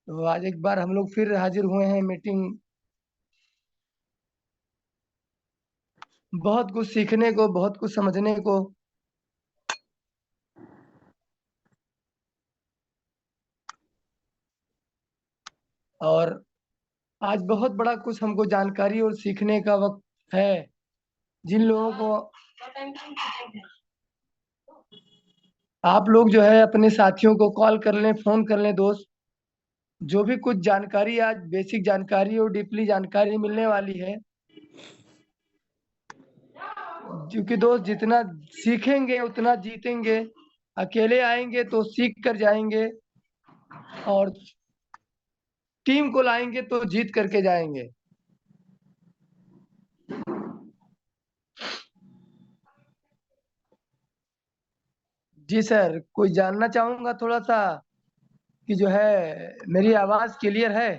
तो आज एक बार हम लोग फिर हाजिर हुए हैं मीटिंग। बहुत कुछ सीखने को, बहुत कुछ समझने को। और आज बहुत बड़ा कुछ हमको जानकारी और सीखने का वक्त है। जिन लोगों को आप लोग जो है अपने साथियों को कॉल कर लें, फोन कर लें दोस्त। जो भी कुछ जानकारी आज बेसिक जानकारी और डीपली जानकारी मिलने वाली है। क्योंकि दोस्त जितना सीखेंगे उतना जीतेंगे। अकेले आएंगे तो सीख कर जाएंगे, और टीम को लाएंगे तो जीत करके जाएंगे। जी सर, कोई जानना चाहूंगा थोड़ा सा कि जो है मेरी आवाज क्लियर है?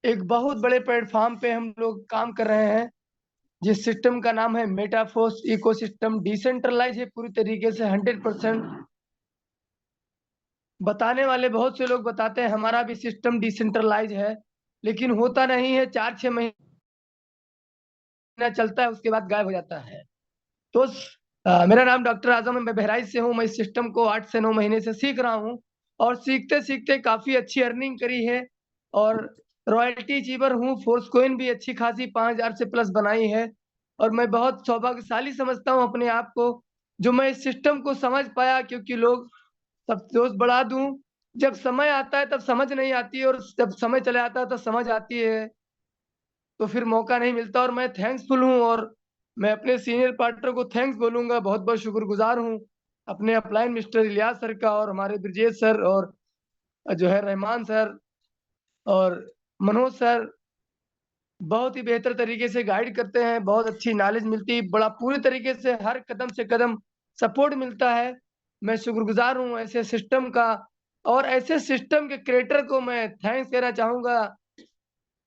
एक बहुत बड़े प्लेटफॉर्म पे हम लोग काम कर रहे हैं, जिस सिस्टम का नाम है मेटाफोर्स इकोसिस्टम। डिसेंट्रलाइज है पूरी तरीके से, 100%। बताने वाले बहुत से लोग बताते हैं हमारा भी सिस्टम डिसेंट्रलाइज है, लेकिन होता नहीं है। 4-6 महीना चलता है, उसके बाद गायब हो जाता है। तो मेरा नाम डॉक्टर आजम है, मैं बहराइच से हूँ। मैं इस सिस्टम को 8 से 9 महीने से सीख रहा हूँ, और सीखते सीखते काफी अच्छी अर्निंग करी है। और रॉयल्टी अचीवर हूँ। फोर्स कोइन भी अच्छी खासी 5,000 से प्लस बनाई है। और मैं बहुत सौभाग्यशाली समझता हूँ अपने आप को, जो मैं इस सिस्टम को समझ पाया। क्योंकि लोग सब दोस्त बढ़ा दूं, जब समय आता है तब समझ नहीं आती है, और जब समय चले आता है तब समझ आती है। तो फिर मौका नहीं मिलता। और मैं थैंक्सफुल हूँ, और मैं अपने सीनियर पार्टनर को थैंक्स बोलूंगा। बहुत बहुत शुक्रगुजार हूँ अपने अपलाइन मिस्टर इलियास सर का, और हमारे ब्रजेश सर, और जो है रहमान सर, और मनोज सर। बहुत ही बेहतर तरीके से गाइड करते हैं, बहुत अच्छी नॉलेज मिलती है, बड़ा पूरी तरीके से हर कदम से कदम सपोर्ट मिलता है। मैं शुक्रगुजार हूँ ऐसे सिस्टम का। और ऐसे सिस्टम के क्रिएटर को मैं थैंक्स कहना चाहूंगा,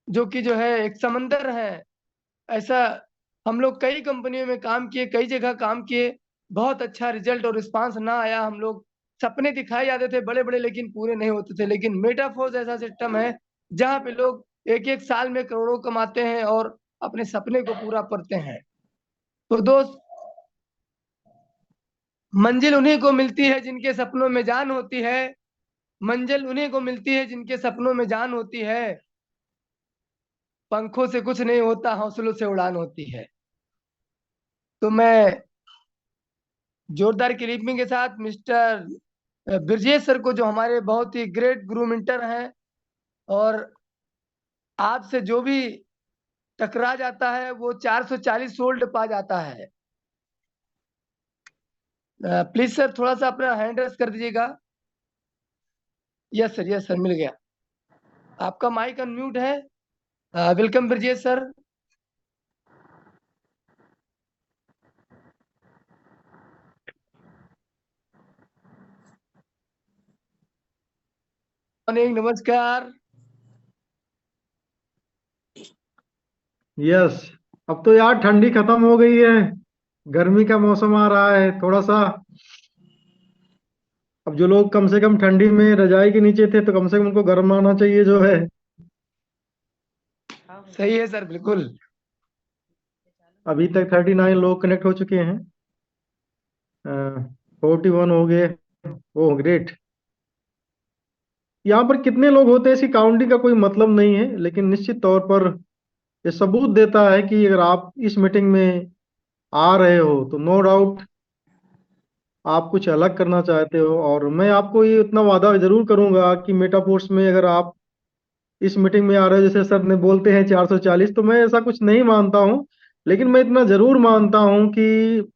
जो कि जो है एक समंदर है ऐसा। हम लोग कई कंपनियों में काम किए, कई जगह काम किए, बहुत अच्छा रिजल्ट और रिस्पांस ना आया। हम लोग सपने दिखाए जाते थे बड़े बड़े, लेकिन पूरे नहीं होते थे। लेकिन मेटाफोर्स ऐसा सिस्टम है जहाँ पे लोग एक एक साल में करोड़ों कमाते हैं, और अपने सपने को पूरा करते हैं। तो दोस्त, मंजिल उन्हीं को मिलती है जिनके सपनों में जान होती है। मंजिल उन्हीं को मिलती है जिनके सपनों में जान होती है। पंखों से कुछ नहीं होता, हौसलों से उड़ान होती है। तो मैं जोरदार क्लिपिंग के साथ मिस्टर ब्रजेश सर को, जो हमारे बहुत ही ग्रेट गुरु मेंटर हैं, और आपसे जो भी टकरा जाता है वो 440 वोल्ट पा जाता है। प्लीज सर थोड़ा सा अपना हैंड रेस कर दीजिएगा। यस सर, मिल गया। आपका माइक अनम्यूट है। Welcome Brajesh sir. मॉर्निंग, नमस्कार। यस। अब तो यार ठंडी खत्म हो गई है, गर्मी का मौसम आ रहा है थोड़ा सा। अब जो लोग कम से कम ठंडी में रजाई के नीचे थे, तो कम से कम उनको गर्म आना चाहिए जो है। सही है सर, बिल्कुल। अभी तक 39 लोग कनेक्ट हो चुके हैं। 41 हो गए। Oh great. यहाँ पर कितने लोग होते हैं इसकी काउंटिंग का कोई मतलब नहीं है, लेकिन निश्चित तौर पर ये सबूत देता है कि अगर आप इस मीटिंग में आ रहे हो तो नो डाउट आप कुछ अलग करना चाहते हो। और मैं आपको ये इतना वादा जरूर करूंगा कि मेटाफोर्स में अगर आप इस मीटिंग में आ रहे हो, जैसे सर ने बोलते हैं 440, तो मैं ऐसा कुछ नहीं मानता हूँ। लेकिन मैं इतना जरूर मानता हूँ कि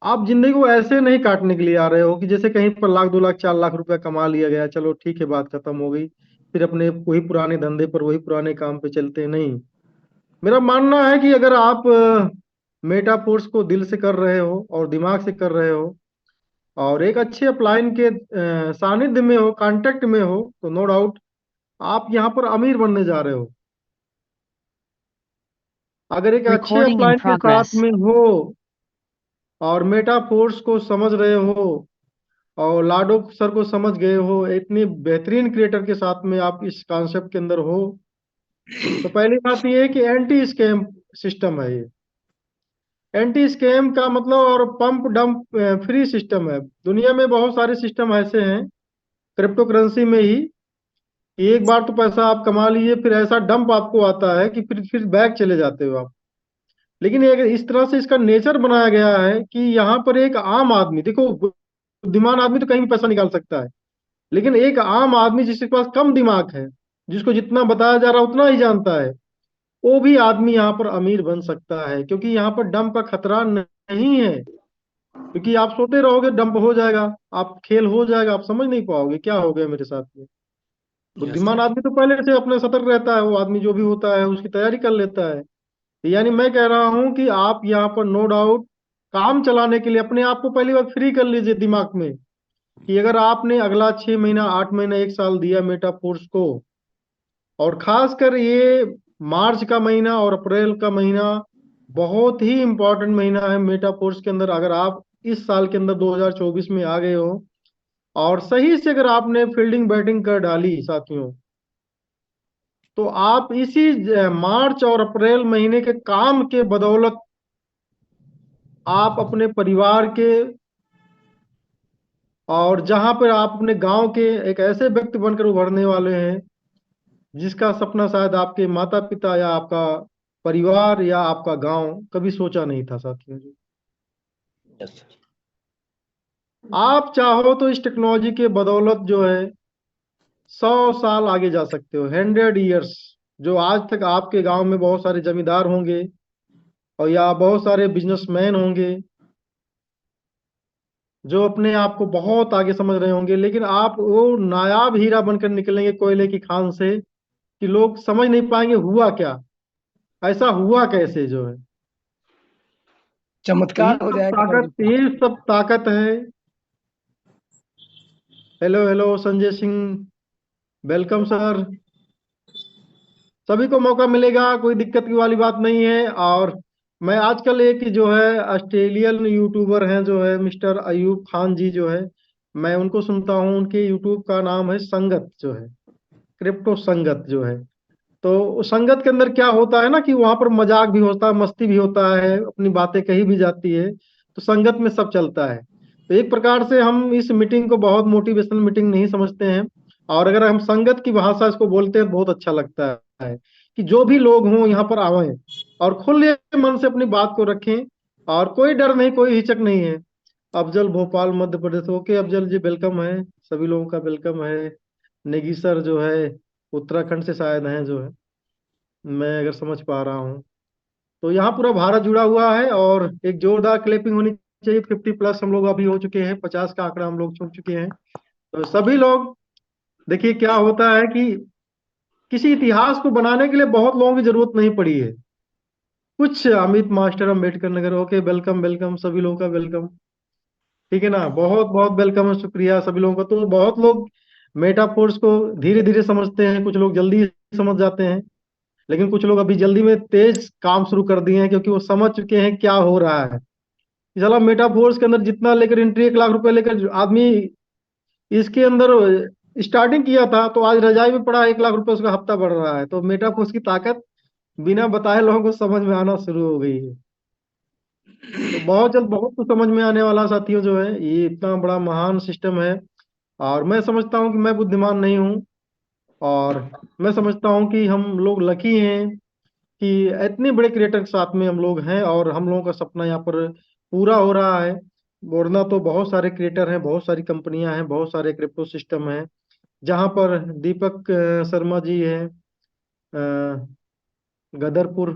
आप जिंदगी को ऐसे नहीं काटने के लिए आ रहे हो कि जैसे कहीं पर लाख 2 लाख 4 लाख रुपया कमा लिया गया, चलो ठीक है बात खत्म हो गई, फिर अपने वही पुराने धंधे पर वही पुराने काम पे चलते नहीं। मेरा मानना है कि अगर आप मेटाफोर्स को दिल से कर रहे हो और दिमाग से कर रहे हो, और एक अच्छे अपलाइन के सानिध्य में हो, कांटेक्ट में हो, तो नो डाउट आप यहाँ पर अमीर बनने जा रहे हो। अगर एक अच्छे Recording in अपलाइन के साथ progress. में हो और मेटाफोर्स को समझ रहे हो और लाडो सर को समझ गए हो, इतनी बेहतरीन क्रिएटर के साथ में आप इस कॉन्सेप्ट के अंदर हो, तो पहली बात ये है कि एंटी स्कैम सिस्टम है ये। एंटी स्कैम का मतलब और पंप डंप फ्री सिस्टम है। दुनिया में बहुत सारे सिस्टम ऐसे हैं क्रिप्टो करेंसी में ही कि एक बार तो पैसा आप कमा लिए, फिर ऐसा डंप आपको आता है कि फिर बैक चले जाते हो आप। लेकिन एक इस तरह से इसका नेचर बनाया गया है कि यहाँ पर एक आम आदमी, देखो बुद्धिमान आदमी तो कहीं भी पैसा निकाल सकता है, लेकिन एक आम आदमी जिसके पास कम दिमाग है, जिसको जितना बताया जा रहा है उतना ही जानता है, वो भी आदमी यहाँ पर अमीर बन सकता है, क्योंकि यहाँ पर डंप का खतरा नहीं है। क्योंकि आप सोते रहोगे डंप हो जाएगा, आप खेल हो जाएगा, आप समझ नहीं पाओगे क्या हो गया मेरे साथ में। यस बुद्धिमान सर। आदमी तो पहले से अपने सतर्क रहता है, वो आदमी जो भी होता है उसकी तैयारी कर लेता है। यानी मैं कह रहा हूं कि आप यहाँ पर नो डाउट काम चलाने के लिए अपने आप को पहली बार फ्री कर लीजिए दिमाग में कि अगर आपने अगला 6 महीना 8 महीना 1 साल दिया मेटाफोर्स को, और खासकर ये मार्च का महीना और अप्रैल का महीना बहुत ही इंपॉर्टेंट महीना है मेटाफोर्स के अंदर। अगर आप इस साल के अंदर 2024 में आ गए हो और सही से अगर आपने फील्डिंग बैटिंग कर डाली साथियों, तो आप इसी मार्च और अप्रैल महीने के काम के बदौलत आप अपने परिवार के और जहां पर आप अपने गांव के एक ऐसे व्यक्ति बनकर उभरने वाले हैं जिसका सपना शायद आपके माता पिता या आपका परिवार या आपका गांव कभी सोचा नहीं था साथियों जी। Yes sir. आप चाहो तो इस टेक्नोलॉजी के बदौलत जो है 100 साल आगे जा सकते हो, 100 ईयर्स। जो आज तक आपके गांव में बहुत सारे जमींदार होंगे और या बहुत सारे बिजनेसमैन होंगे जो अपने आप को बहुत आगे समझ रहे होंगे, लेकिन आप वो नायाब हीरा बनकर निकलेंगे कोयले की खान से कि लोग समझ नहीं पाएंगे हुआ क्या, ऐसा हुआ कैसे जो है। तो चमत्कार हो जाएगा सर जी। ये सब ताकत है। Hello hello Sanjay Singh, welcome sir. सभी को मौका मिलेगा, कोई दिक्कत की वाली बात नहीं है। और मैं आजकल एक जो है ऑस्ट्रेलियन यूट्यूबर हैं जो है मिस्टर अयूब खान जी जो है, मैं उनको सुनता हूँ। उनके यूट्यूब का नाम है संगत जो है, क्रिप्टो संगत जो है। तो संगत के अंदर क्या होता है ना कि वहां पर मजाक भी होता है, मस्ती भी होता है, अपनी बातें कही भी जाती है, तो संगत में सब चलता है। तो एक प्रकार से हम इस मीटिंग को बहुत मोटिवेशनल मीटिंग नहीं समझते हैं, और अगर हम संगत की भाषा इसको बोलते हैं तो बहुत अच्छा लगता है कि जो भी लोग हों यहाँ पर आवें और खुले मन से अपनी बात को रखें, और कोई डर नहीं, कोई हिचक नहीं है। अफजल भोपाल मध्य प्रदेश, ओके अफजल जी वेलकम है, सभी लोगों का वेलकम है। नेगी सर जो है उत्तराखंड से शायद हैं जो है, मैं अगर समझ पा रहा हूँ। तो यहाँ पूरा भारत जुड़ा हुआ है और एक जोरदार क्लैपिंग होनी चाहिए। 50+ हम लोग अभी हो चुके हैं, 50 का आंकड़ा हम लोग छू चुके हैं। तो सभी लोग देखिए क्या होता है कि किसी इतिहास को बनाने के लिए बहुत लोगों की जरूरत नहीं पड़ी है। कुछ Amit master Ambedkar Nagar, okay welcome welcome, सभी लोगों का वेलकम। ठीक है ना, बहुत बहुत वेलकम है, शुक्रिया सभी लोगों का। तो बहुत लोग मेटाफोर्स को धीरे धीरे समझते हैं, कुछ लोग जल्दी समझ जाते हैं, लेकिन कुछ लोग अभी जल्दी में तेज काम शुरू कर दिए हैं क्योंकि वो समझ चुके हैं क्या हो रहा है। साला मेटाफोर्स के अंदर जितना लेकर एंट्री 1 लाख रुपए लेकर आदमी इसके अंदर स्टार्टिंग किया था, तो आज रजाई में पड़ा 1 लाख रुपए उसका हफ्ता बढ़ रहा है। तो मेटाफोर्स की ताकत बिना बताए लोगों को समझ में आना शुरू हो गई है। तो बहुत जल्द बहुत कुछ समझ में आने वाला साथियों जो है, ये इतना बड़ा महान सिस्टम है। और मैं समझता हूँ कि मैं बुद्धिमान नहीं हूँ, और मैं समझता हूँ कि हम लोग लकी हैं कि इतने बड़े क्रिएटर के साथ में हम लोग हैं और हम लोगों का सपना यहाँ पर पूरा हो रहा है। वरना तो बहुत सारे क्रिएटर हैं, बहुत सारी कंपनियां हैं, बहुत सारे क्रिप्टो सिस्टम हैं, जहाँ पर दीपक शर्मा जी हैं, गदरपुर,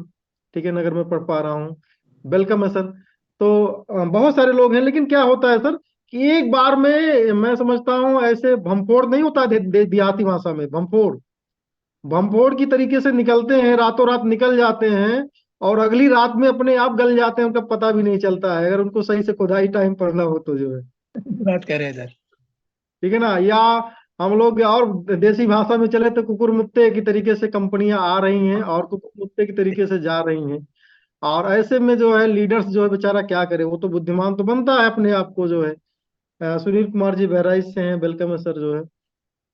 ठीक है, नगर में पढ़ पा रहा हूँ, वेलकम है सर। तो बहुत सारे लोग हैं, लेकिन क्या होता है सर कि एक बार में मैं समझता हूँ ऐसे भमफोड़ नहीं होता देहाती भाषा में भमफोड़, भमफोड़ की तरीके से निकलते हैं, रातों रात निकल जाते हैं और अगली रात में अपने आप गल जाते हैं, उनका पता भी नहीं चलता है, अगर उनको सही से खुदाई टाइम पड़ना हो तो जो है। बात कर रहे हैं सर। ठीक है ना, या हम लोग और देसी भाषा में चले तो कुकुर मुत्ते की तरीके से कंपनियां आ रही हैं और कुकुर मुत्ते की तरीके से जा रही हैं। और ऐसे में जो है लीडर्स जो है बेचारा क्या करे, वो तो बुद्धिमान तो बनता है अपने आप को जो है। सुनील कुमार जी बहराइच से हैं, वेलकम है सर जो है।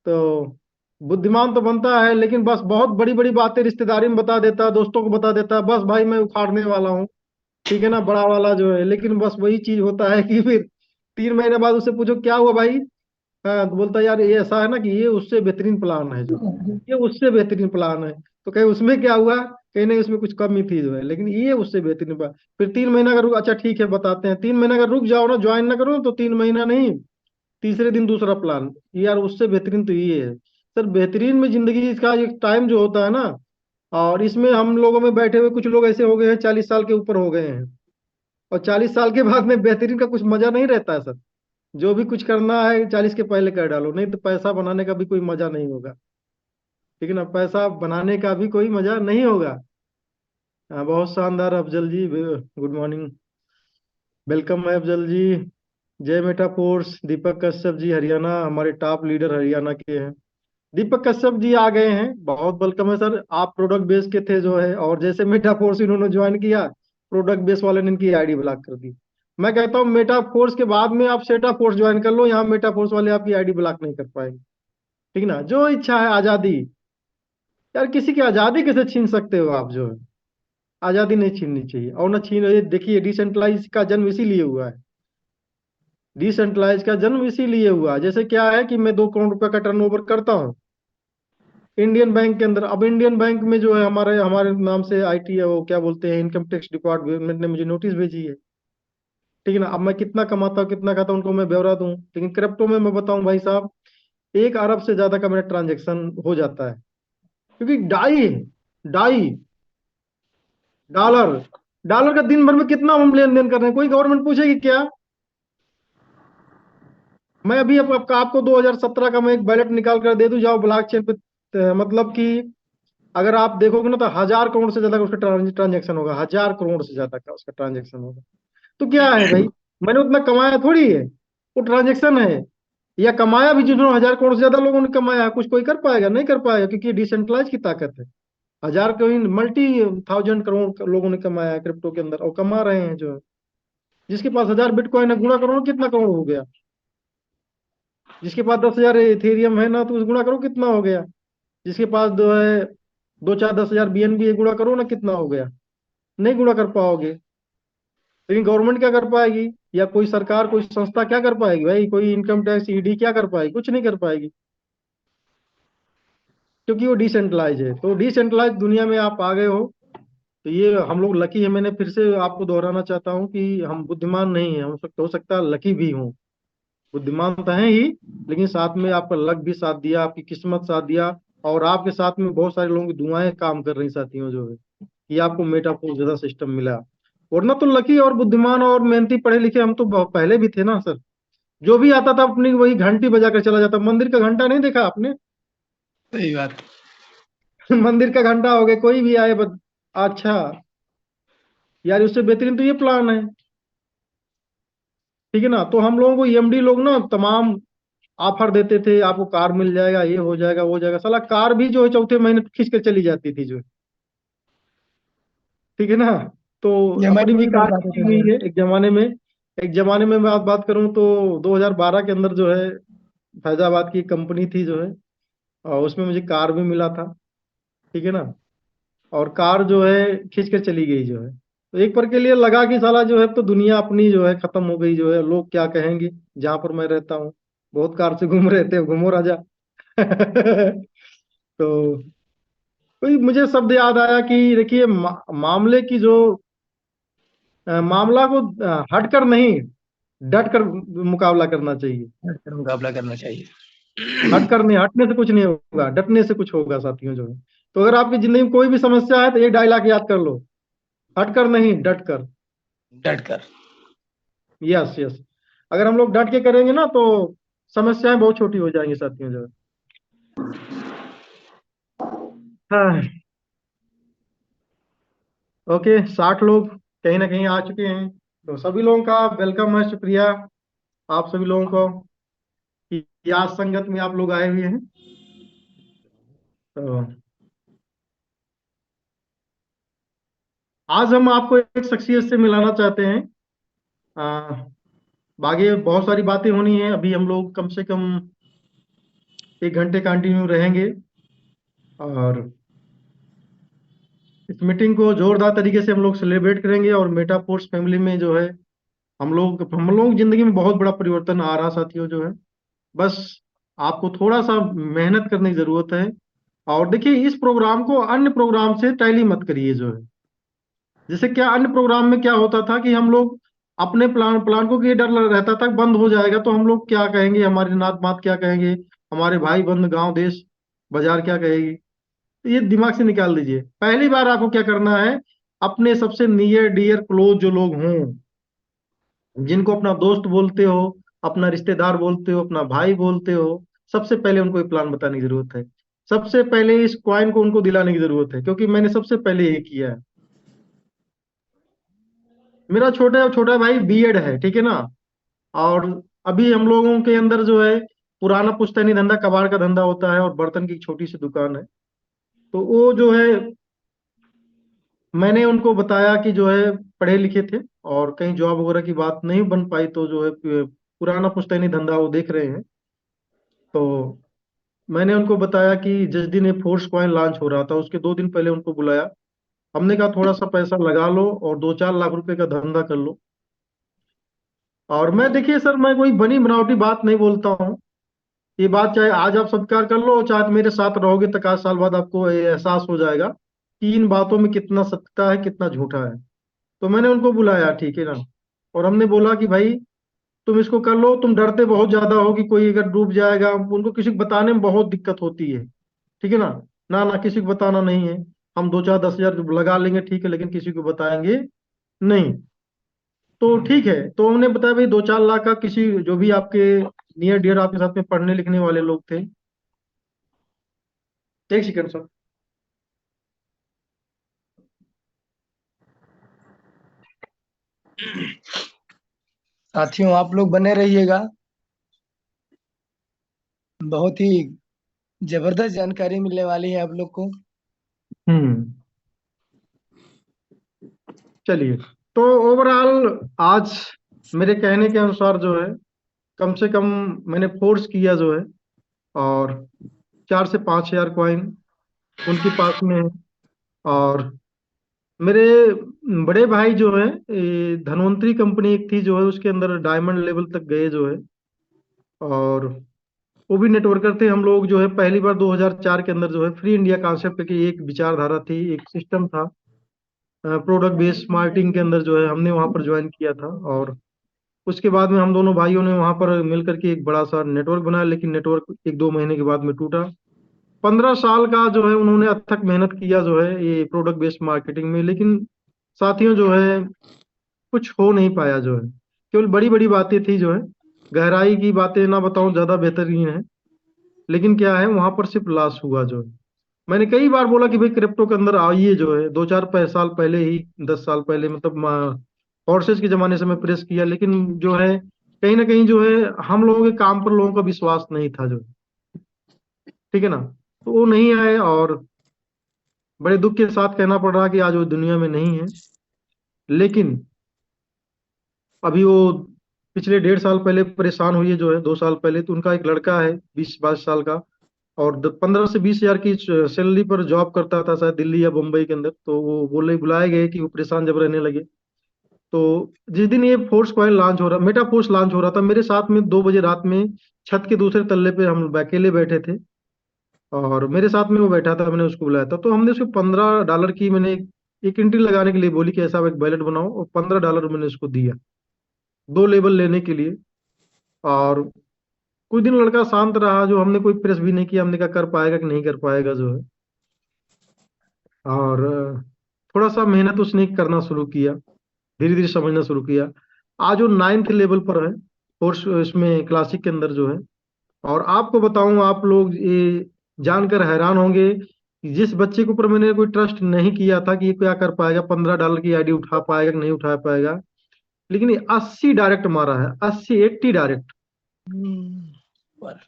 तो बुद्धिमान तो बनता है, लेकिन बस बहुत बड़ी बड़ी बातें रिश्तेदारी में बता देता है, दोस्तों को बता देता है, बस भाई मैं उखाड़ने वाला हूँ, ठीक है ना, बड़ा वाला जो है। लेकिन बस वही चीज होता है कि फिर 3 महीने बाद उससे पूछो क्या हुआ भाई। हाँ, तो बोलता है यार ये ऐसा है ना कि ये उससे बेहतरीन प्लान है जो, ये उससे बेहतरीन प्लान है। तो कहीं उसमें क्या हुआ, कहीं नहीं उसमें कुछ कमी थी जो है, लेकिन ये उससे बेहतरीन प्लान। फिर 3 महीना अगर अच्छा ठीक है बताते हैं, 3 महीना अगर रुक जाओ ना, ज्वाइन ना करो, तो 3 महीना नहीं, तीसरे दिन दूसरा प्लान, यार उससे बेहतरीन तो ये है। सर बेहतरीन में जिंदगी का एक टाइम जो होता है ना, और इसमें हम लोगों में बैठे हुए कुछ लोग ऐसे हो गए हैं 40 साल के ऊपर हो गए हैं, और 40 साल के बाद में बेहतरीन का कुछ मजा नहीं रहता है सर। जो भी कुछ करना है 40 के पहले कर डालो, नहीं तो पैसा बनाने का भी कोई मजा नहीं होगा, ठीक है ना, पैसा बनाने का भी कोई मजा नहीं होगा। हाँ, बहुत शानदार अफजल जी, गुड मॉर्निंग, वेलकम है अफजल जी। जय मेटाफोर्स, दीपक कश्यप जी हरियाणा, हमारे टॉप लीडर हरियाणा के हैं। दीपक कश्यप जी आ गए हैं, बहुत वेलकम है सर। आप प्रोडक्ट बेस के थे जो है, और जैसे मेटाफोर्स इन्होंने ज्वाइन किया, प्रोडक्ट बेस वाले ने इनकी आईडी ब्लॉक कर दी। मैं कहता हूँ मेटाफोर्स के बाद में आप सेटा फोर्स ज्वाइन कर लो, यहाँ मेटाफोर्स वाले आपकी आईडी ब्लॉक नहीं कर पाएंगे, ठीक ना। जो इच्छा है आजादी, यार किसी की आजादी कैसे छीन सकते हो आप जो है, आजादी नहीं छीननी चाहिए, और ना छीन, ये देखिए डिसेंट्रलाइज का जन्म इसीलिए हुआ है, डिसेंट्रलाइज का जन्म इसीलिए हुआ। जैसे क्या है कि मैं 2 करोड़ रुपए का टर्नओवर करता हूँ इंडियन बैंक के अंदर। अब इंडियन बैंक में जो है हमारे हमारे नाम से आईटी है, वो क्या बोलते हैं, इनकम टैक्स डिपार्टमेंट ने मुझे नोटिस भेजी है, ठीक है ना। अब मैं कितना कमाता हूँ कितना खाता हूँ उनको मैं ब्यौरा दूं, लेकिन क्रिप्टो में मैं बताऊं भाई साहब, 1 अरब से ज्यादा का मेरा ट्रांजेक्शन हो जाता है, क्योंकि डाई है, डाई, डॉलर, डॉलर का दिन भर में कितना हम लेन देन कर रहे हैं, कोई गवर्नमेंट पूछेगी क्या। मैं अभी आपको 2017 का मैं एक बैलेट निकाल कर दे दूं, जाओ ब्लॉकचेन पे, मतलब कि अगर आप देखोगे ना तो 1000 करोड़ से ज्यादा का उसका ट्रांजेक्शन होगा, 1000 करोड़ से ज्यादा का उसका ट्रांजेक्शन होगा। तो क्या है भाई, मैंने उतना कमाया थोड़ी है, वो ट्रांजेक्शन है। या कमाया भी जिन्होंने 1000 करोड़ से ज्यादा लोगों ने कमाया है, कुछ कोई कर पाएगा, नहीं कर पाएगा, क्योंकि डिसेंट्रलाइज की ताकत है। हजार कोई मल्टी 1000 करोड़ लोगों ने कमाया है क्रिप्टो के अंदर, और कमा रहे हैं जो है। जिसके पास 1000 बिटकॉइन है, गुणा करो कितना करोड़ हो गया। जिसके पास 10,000 इथेरियम है ना, तो उस गुणा करो कितना हो गया। जिसके पास जो है 2 4 10,000 बीएनबी है, गुणा करो ना कितना हो गया। नहीं गुणा कर पाओगे। लेकिन गवर्नमेंट क्या कर पाएगी, या कोई सरकार कोई संस्था क्या कर पाएगी भाई, कोई इनकम टैक्स ईडी क्या कर पाएगी, कुछ नहीं कर पाएगी, क्योंकि वो डिसेंट्रलाइज है। तो डिसेंट्रलाइज दुनिया में आप आ गए हो, तो ये हम लोग लकी है। मैंने फिर से आपको दोहराना चाहता हूँ कि हम बुद्धिमान नहीं है, हो सकता है लकी भी हूँ, बुद्धिमान तो है ही, लेकिन साथ में आपका लक भी साथ दिया, आपकी किस्मत साथ दिया, और आपके साथ में बहुत सारे लोगों की दुआएं काम कर रही साथियों जो है, कि आपको मेटाफोर जैसा सिस्टम मिला। वरना तो लकी और बुद्धिमान और मेहनती पढ़े लिखे हम तो पहले भी थे ना सर। जो भी आता था अपनी वही घंटी बजा कर चला जाता, मंदिर का घंटा नहीं देखा आपने। सही बात। मंदिर का घंटा हो गया, कोई भी आए अच्छा, यार उससे बेहतरीन तो ये प्लान है, ठीक है ना। तो हम लोगों को ईएमडी लोग ना तमाम ऑफर देते थे, आपको कार मिल जाएगा, ये हो जाएगा वो हो जाएगा, साला कार भी जो है चौथे महीने खींच कर चली जाती थी जो है, ठीक है ना। तो ईएमआई अपनी में भी भी कार बढ़ जाते खींची थे हुई जो है एक जमाने में। एक जमाने में मैं बात करूं तो 2012 के अंदर जो है फैजाबाद की एक कंपनी थी जो है, और उसमें मुझे कार भी मिला था, ठीक है ना। और कार जो है खींच कर चली गई जो है, तो एक पर के लिए लगा कि साला जो है तो दुनिया अपनी जो है खत्म हो गई जो है, लोग क्या कहेंगे जहां पर मैं रहता हूँ, बहुत कार से घूम रहे थे, घूमो राजा। तो कोई मुझे शब्द याद आया कि देखिए मामले की जो मामला को हटकर नहीं, डट कर मुकाबला करना चाहिए। है, मुकाबला करना चाहिए। हटकर नहीं, हटने से कुछ नहीं होगा, डटने से कुछ होगा साथियों जो है। तो अगर आपकी जिंदगी में कोई भी समस्या है तो एक डायलॉग याद कर लो, हटकर नहीं डट कर। डट कर। यस यस, अगर हम लोग डट के करेंगे ना तो समस्याएं बहुत छोटी हो जाएंगी साथियों जो है। हाँ, ओके, 60 लोग कहीं ना कहीं आ चुके हैं, तो सभी लोगों का वेलकम है, शुक्रिया आप सभी लोगों को कि आज संगत में आप लोग आए हुए हैं। तो आज हम आपको एक शख्सियत से मिलाना चाहते हैं। आ, आगे बहुत सारी बातें होनी है। अभी हम लोग कम से कम 1 घंटे कंटिन्यू रहेंगे और इस मीटिंग को जोरदार तरीके से हम लोग सेलिब्रेट करेंगे। और मेटाफोर्स फैमिली में जो है हम लोग जिंदगी में बहुत बड़ा परिवर्तन आ रहा साथियों जो है। बस आपको थोड़ा सा मेहनत करने की जरूरत है। और देखिए, इस प्रोग्राम को अन्य प्रोग्राम से टैली मत करिए जो है। जैसे क्या अन्य प्रोग्राम में क्या होता था कि हम लोग अपने प्लान को ये डर रहता था कि बंद हो जाएगा तो हम लोग क्या कहेंगे, हमारे नात मात क्या कहेंगे, हमारे भाई बंधु गांव देश बाजार क्या कहेगी। तो ये दिमाग से निकाल दीजिए। पहली बार आपको क्या करना है, अपने सबसे नियर डियर क्लोज जो लोग हों, जिनको अपना दोस्त बोलते हो, अपना रिश्तेदार बोलते हो, अपना भाई बोलते हो, सबसे पहले उनको ये प्लान बताने की जरूरत है। सबसे पहले इस क्वाइन को उनको दिलाने की जरूरत है, क्योंकि मैंने सबसे पहले ये किया है। मेरा छोटा छोटा भाई बीएड है, ठीक है ना। और अभी हम लोगों के अंदर जो है पुराना पुश्तैनी धंधा, कबाड़ का धंधा होता है और बर्तन की छोटी सी दुकान है। तो वो जो है, मैंने उनको बताया कि जो है पढ़े लिखे थे और कहीं जॉब वगैरह की बात नहीं बन पाई, तो जो है पुराना पुश्तैनी धंधा वो देख रहे हैं। तो मैंने उनको बताया कि जिस दिन ये फोर्स कॉइन लॉन्च हो रहा था उसके 2 दिन पहले उनको बुलाया। हमने कहा थोड़ा सा पैसा लगा लो और 2-4 लाख रुपए का धंधा कर लो। और मैं, देखिए सर, मैं कोई बनी बनावटी बात नहीं बोलता हूँ। ये बात चाहे आज आप स्वीकार कर लो, चाहे मेरे साथ रहोगे तक 8 साल बाद आपको ये एहसास हो जाएगा कि इन बातों में कितना सत्यता है कितना झूठा है। तो मैंने उनको बुलाया, ठीक है ना। और हमने बोला कि भाई तुम इसको कर लो। तुम डरते बहुत ज्यादा हो कि कोई अगर डूब जाएगा, उनको किसी को बताने में बहुत दिक्कत होती है, ठीक है ना। ना ना, किसी को बताना नहीं है। हम 2-4-10 हजार लगा लेंगे, ठीक है, लेकिन किसी को बताएंगे नहीं। तो ठीक है, तो हमने बताया भाई 2-4 लाख का, किसी जो भी आपके नियर डियर आपके साथ में पढ़ने लिखने वाले लोग थे। एक सेकंड सर। साथियों, आप लोग बने रहिएगा। बहुत ही जबरदस्त जानकारी मिलने वाली है आप लोग को। हम्म। चलिए, तो ओवरऑल आज मेरे कहने के अनुसार जो है, कम से कम मैंने फोर्स किया जो है, और 4 से 5 हजार कॉइन उनके पास में है। और मेरे बड़े भाई जो है, ये धनवंतरी कंपनी एक थी जो है, उसके अंदर डायमंड लेवल तक गए जो है। और वो भी नेटवर्कर थे। हम लोग जो है पहली बार 2004 के अंदर जो है फ्री इंडिया कॉन्सेप्ट की एक विचारधारा थी, एक सिस्टम था, प्रोडक्ट बेस्ड मार्केटिंग के अंदर जो है हमने वहां पर ज्वाइन किया था। और उसके बाद में हम दोनों भाइयों ने वहां पर मिल करके एक बड़ा सा नेटवर्क बनाया, लेकिन नेटवर्क 1-2 महीने के बाद में टूटा। 15 साल का जो है उन्होंने अथक मेहनत किया जो है ये प्रोडक्ट बेस्ड मार्केटिंग में, लेकिन साथियों जो है कुछ हो नहीं पाया जो है। केवल बड़ी बड़ी बातें थी जो है, गहराई की बातें ना बताऊं ज्यादा बेहतरीन है। लेकिन क्या है, वहां पर सिर्फ लॉस हुआ जो है। मैंने कई बार बोला कि भाई क्रिप्टो के अंदर आइए जो है, 2-4 साल पहले ही, 10 साल पहले, मतलब हॉर्सेस के जमाने से मैं प्रेस किया, लेकिन जो है कहीं ना कहीं जो है हम लोगों के काम पर लोगों का विश्वास नहीं था जो, ठीक है ना। तो वो नहीं आए, और बड़े दुख के साथ कहना पड़ रहा कि आज वो दुनिया में नहीं है। लेकिन अभी वो पिछले 1.5 साल पहले परेशान हुई है जो है, 2 साल पहले, तो उनका एक लड़का है 20-22 साल का, और 15 से 20 हजार की सैलरी पर जॉब करता था शायद दिल्ली या मुंबई के अंदर। तो वो बोले, बुलाए गए कि वो परेशान जब रहने लगे। तो जिस दिन ये फोर्स कॉइन लॉन्च हो रहा, मेटा फोर्स लॉन्च हो रहा था, मेरे साथ में 2 बजे रात में छत के दूसरे तल्ले पे हम अकेले बैठे थे, और मेरे साथ में वो बैठा था। मैंने उसको बुलाया था, तो हमने उसको $15 की, मैंने एक एंट्री लगाने के लिए बोली कि ऐसा एक बैलेट बनाओ, और $15 मैंने उसको दिया 2 लेबल लेने के लिए। और कुछ दिन लड़का शांत रहा, जो हमने कोई प्रेस भी नहीं किया। हमने कहा कर पाएगा कि नहीं कर पाएगा जो है। और थोड़ा सा मेहनत उसने करना शुरू किया, धीरे धीरे समझना शुरू किया। आज वो 9th लेवल पर है कोर्स, इसमें क्लासिक के अंदर जो है। और आपको बताऊं, आप लोग ये जानकर हैरान होंगे कि जिस बच्चे के ऊपर मैंने कोई ट्रस्ट नहीं किया था कि ये क्या कर पाएगा, $15 की आईडी उठा पाएगा कि नहीं उठा पाएगा, लेकिन ये 80 डायरेक्ट मारा है, 80-80 डायरेक्ट। पर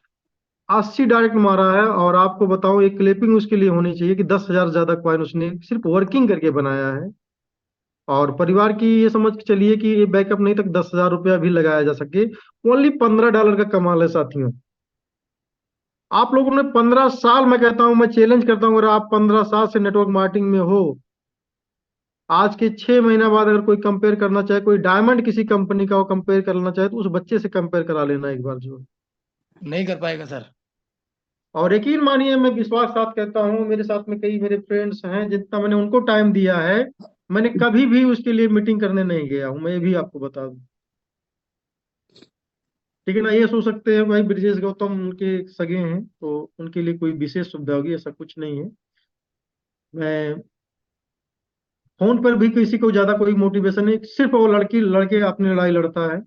80 डायरेक्ट मारा है। और आपको बताऊं, एक क्लिपिंग उसके लिए होनी चाहिए कि 10 हजार ज्यादा कॉइन उसने सिर्फ वर्किंग करके बनाया है। और परिवार की ये समझ के चलिए कि ये बैकअप नहीं तक 10,000 रुपया भी लगाया जा सके। ओनली $15 का कमाल है साथियों। आप लोगों ने 15 साल, मैं कहता हूं, मैं चैलेंज करता हूं, अगर आप 15 साल से नेटवर्क मार्केटिंग में हो, आज के 6 महीना बाद अगर कोई कंपेयर करना चाहे, कोई डायमंड किसी कंपनी का वो कंपेयर करना चाहे, तो उस बच्चे से कंपेयर करा लेना एक बार जो। नहीं कर पाएगा सर। और यकीन मानिए, मैं विश्वास साथ कहता हूँ, मेरे साथ में कई मेरे फ्रेंड्स हैं, जितना मैंने उनको टाइम दिया है, मैंने कभी भी उसके लिए मीटिंग करने नहीं गया हूँ, मैं ये भी आपको बता दूं। ठीक है ना। ये सोच सकते हैं भाई ब्रिजेश गौतम उनके सगे हैं तो उनके लिए कोई विशेष सुविधा होगी, ऐसा कुछ नहीं है। मैं फोन पर भी किसी को ज्यादा कोई मोटिवेशन नहीं, सिर्फ वो लड़की लड़के अपनी लड़ाई लड़ता है।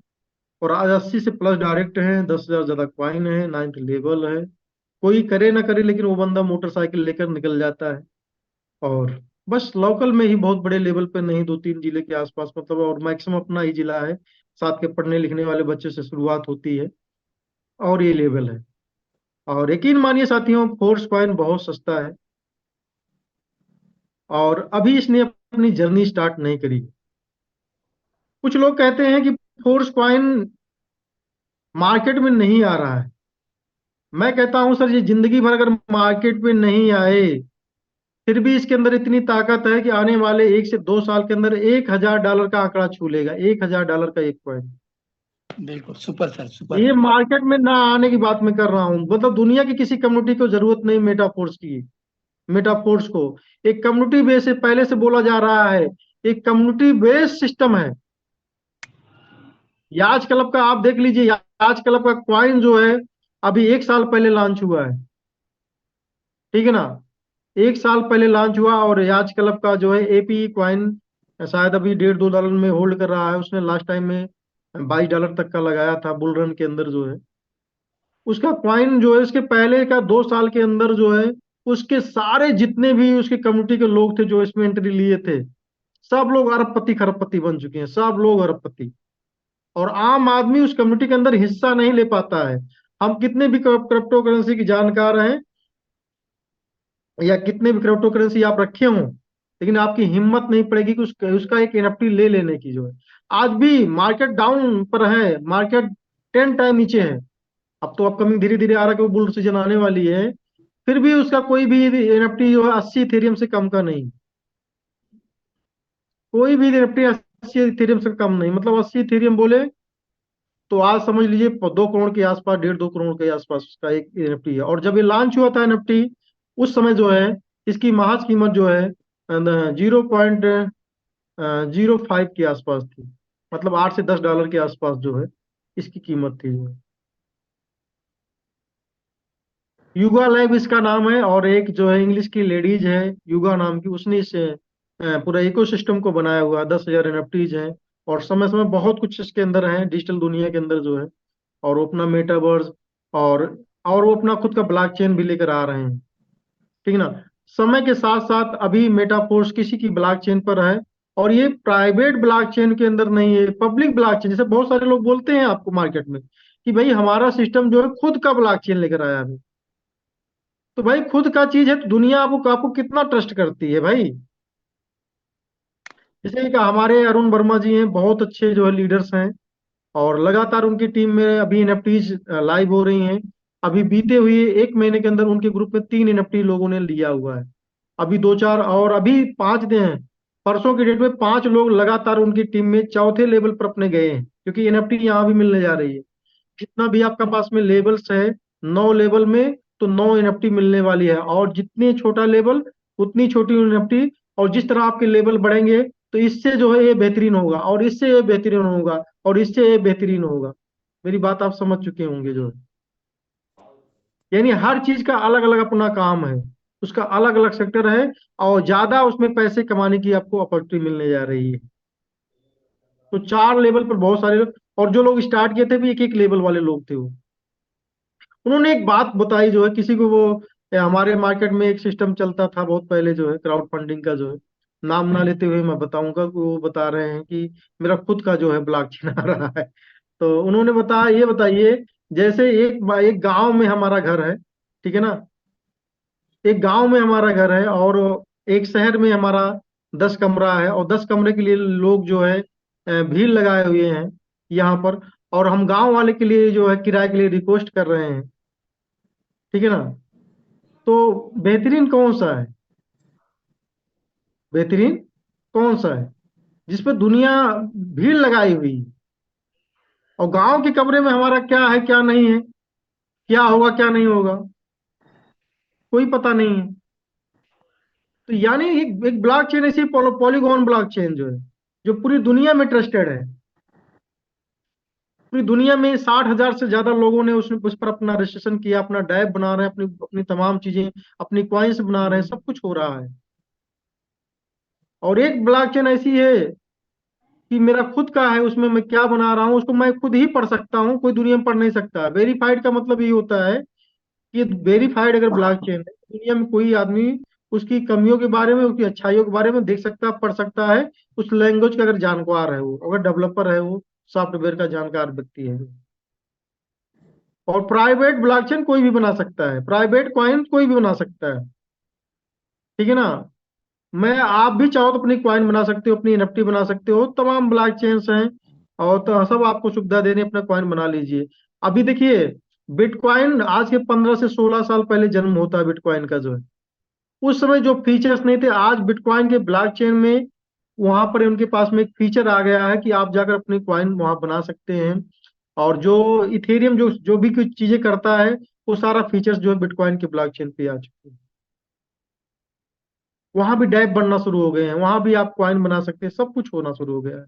और आज 80 से प्लस डायरेक्ट हैं, 10,000 ज्यादा क्वाइन है, 9th लेवल है। कोई करे ना करे, लेकिन वो बंदा मोटरसाइकिल लेकर निकल जाता है। और बस लोकल में ही, बहुत बड़े लेवल पे नहीं, 2-3 जिले के आसपास मतलब, और मैक्सिमम अपना ही जिला है। साथ के पढ़ने लिखने वाले बच्चे से शुरुआत होती है और ये लेवल है। और यकीन मानिए साथियों, फोर्स कॉइन बहुत सस्ता है और अभी इसने अपनी जर्नी स्टार्ट नहीं करी। कुछ लोग कहते हैं कि फोर्स कॉइन मार्केट में नहीं आ रहा है। मैं कहता हूं सर, ये जिंदगी भर अगर मार्केट में नहीं आए, फिर भी इसके अंदर इतनी ताकत है कि आने वाले 1 से 2 साल के अंदर $1,000 का आंकड़ा छू लेगा। $1,000 का एक कॉइन। बिल्कुल सुपर सर, सुपर। ये मार्केट में ना आने की बात मैं कर रहा हूँ, मतलब दुनिया की किसी कम्युनिटी को जरूरत नहीं मेटाफोर्स की। मेटाफोर्स को एक कम्युनिटी बेस से पहले से बोला जा रहा है, एक कम्युनिटी बेस्ड सिस्टम है। याज क्लब का आप देख लीजिए, याज क्लब का क्वाइन जो है, अभी 1 साल पहले लॉन्च हुआ है। ठीक है ना। 1 साल पहले लॉन्च हुआ, और याज क्लब का जो है एपी क्वाइन शायद अभी $1.5-2 में होल्ड कर रहा है। उसने लास्ट टाइम में $22 तक का लगाया था बुल रन के अंदर जो है। उसका क्वाइन जो है, उसके पहले का 2 साल के अंदर जो है, उसके सारे जितने भी उसके कम्युनिटी के लोग थे जो इसमें एंट्री लिए थे, सब लोग अरबपति खरबपति बन चुके हैं, सब लोग अरबपति। और आम आदमी उस कम्युनिटी के अंदर हिस्सा नहीं ले पाता है। हम कितने भी क्रिप्टो करेंसी की जानकार हैं, या कितने भी क्रिप्टो करेंसी आप रखे हों, लेकिन आपकी हिम्मत नहीं पड़ेगी कि उसका एक एनएफटी ले लेने की जो है। आज भी मार्केट डाउन पर है, मार्केट 10 टाइम नीचे है। अब तो अपकमिंग धीरे धीरे आ रहा है कि वो बुल सीजन आने वाली है। फिर भी उसका कोई भी एनएफटी जो है 80 इथेरियम से कम का नहीं। कोई भी एनएफटी 80 इथेरियम से कम नहीं, मतलब 80 इथेरियम बोले तो आज समझ लीजिए 2 करोड़ के आसपास, 1.5-2 करोड़ के आसपास उसका एक एनएफटी है। और जब ये लॉन्च हुआ था एनएफटी, उस समय जो है इसकी महज कीमत जो है 0.05 के आसपास थी। मतलब $8 से $10 के आसपास जो है इसकी कीमत थी। युगा लैब इसका नाम है, और एक जो है इंग्लिश की लेडीज है युगा नाम की, उसने इस पूरा इकोसिस्टम को बनाया हुआ। 10,000 एनएफटीज हैं, और समय समय बहुत कुछ इसके अंदर है डिजिटल दुनिया के अंदर जो है। और वो अपना मेटावर्स, और और वो अपना खुद का ब्लॉकचेन भी लेकर आ रहे हैं। ठीक है ना। समय के साथ साथ अभी मेटाफोर्स किसी की ब्लॉकचेन पर है, और ये प्राइवेट ब्लॉकचेन के अंदर नहीं है, पब्लिक ब्लॉकचेन। जैसे बहुत सारे लोग बोलते हैं आपको मार्केट में कि भाई हमारा सिस्टम जो है खुद का ब्लॉकचेन लेकर आया है। तो भाई खुद का चीज है तो दुनिया आपको आपको कितना ट्रस्ट करती है भाई। जैसे कि हमारे अरुण वर्मा जी हैं, बहुत अच्छे जो है लीडर्स हैं, और लगातार उनकी टीम में अभी एनएफटीज लाइव हो रही हैं। अभी बीते हुए 1 महीने के अंदर उनके ग्रुप में 3 एनएफटी लोगों ने लिया हुआ है। अभी 2-4 और अभी 5 दिन हैं। परसों की डेट में 5 लोग लगातार उनकी टीम में चौथे लेवल पर अपने गए हैं, क्योंकि एनएफटी यहाँ भी मिलने जा रही है। जितना भी आपका पास में लेवल्स है, 9 लेवल में तो 9 एनएफटी मिलने वाली है। और जितनी छोटा लेवल उतनी छोटी एनएफटी। और जिस तरह आपके लेवल बढ़ेंगे, तो इससे जो है ये बेहतरीन होगा, और इससे ये बेहतरीन होगा, और इससे ये बेहतरीन होगा। मेरी बात आप समझ चुके होंगे जो है। यानी हर चीज का अलग अलग अपना काम है, उसका अलग अलग सेक्टर है, और ज्यादा उसमें पैसे कमाने की आपको अपॉर्चुनिटी मिलने जा रही है। तो 4 लेवल पर बहुत सारे लोग, और जो लोग स्टार्ट किए थे भी एक एक लेवल वाले लोग थे वो। उन्होंने एक बात बताई जो है किसी को वो, हमारे मार्केट में एक सिस्टम चलता था बहुत पहले जो है क्राउड फंडिंग का जो है, नाम ना लेते हुए मैं बताऊंगा कि वो बता रहे हैं कि मेरा खुद का जो है ब्लॉकचेन आ रहा है। तो उन्होंने बताया, ये बताइए, जैसे एक गांव में हमारा घर है। ठीक है ना। एक गांव में हमारा घर है, और एक शहर में हमारा 10 कमरा है और 10 कमरे के लिए लोग जो है भीड़ लगाए हुए हैं यहाँ पर। और हम गांव वाले के लिए जो है किराए के लिए रिक्वेस्ट कर रहे हैं, ठीक है ना। तो बेहतरीन कौन सा है, बेहतरीन कौन सा है जिसपे दुनिया भीड़ लगाई हुई है, और गांव के कमरे में हमारा क्या है क्या नहीं है, क्या होगा क्या नहीं होगा, कोई पता नहीं है। तो यानी एक ब्लॉकचेन ऐसी पॉलीगॉन ब्लॉकचेन जो है, जो पूरी दुनिया में ट्रस्टेड है। पूरी दुनिया में 60,000 से ज्यादा लोगों ने उस पर अपना रजिस्ट्रेशन किया, अपना डैप बना रहे हैं, अपनी अपनी तमाम चीजें, अपनी कॉइन्स बना रहे हैं, सब कुछ हो रहा है। और एक ब्लॉकचेन ऐसी है कि मेरा खुद का है, उसमें मैं क्या बना रहा हूँ उसको मैं खुद ही पढ़ सकता हूँ, कोई दुनिया में पढ़ नहीं सकता। वेरीफाइड का मतलब ये होता है कि वेरीफाइड अगर ब्लॉकचेन है, दुनिया में कोई आदमी उसकी कमियों के बारे में, उसकी अच्छाइयों के बारे में देख सकता, पढ़ सकता है, उस लैंग्वेज का अगर जानकार है वो, अगर डेवलपर है वो, सॉफ्टवेयर का जानकार व्यक्ति है। और प्राइवेट ब्लॉकचेन कोई भी बना सकता है, प्राइवेट कॉइन कोई भी बना सकता है, ठीक है ना। मैं आप भी चाहो तो अपनी कॉइन बना सकते हो, अपनी एनएफटी बना सकते हो, तमाम ब्लॉकचेन्स हैं और तो सब आपको सुविधा दे रहे हैं, अपना कॉइन बना लीजिए। अभी देखिए, बिटकॉइन आज के 15 से 16 साल पहले जन्म होता है बिटकॉइन का जो है। उस समय जो फीचर्स नहीं थे, आज बिटकॉइन के ब्लॉकचेन में वहां पर उनके पास में एक फीचर आ गया है कि आप जाकर अपनी कॉइन वहां बना सकते हैं। और जो इथेरियम जो जो भी कुछ चीजें करता है, वो सारा फीचर्स जो है बिटकॉइन के ब्लॉकचेन पे आ चुके हैं। वहां भी डैप बनना शुरू हो गए हैं, वहां भी आप कॉइन बना सकते हैं, सब कुछ होना शुरू हो गया है।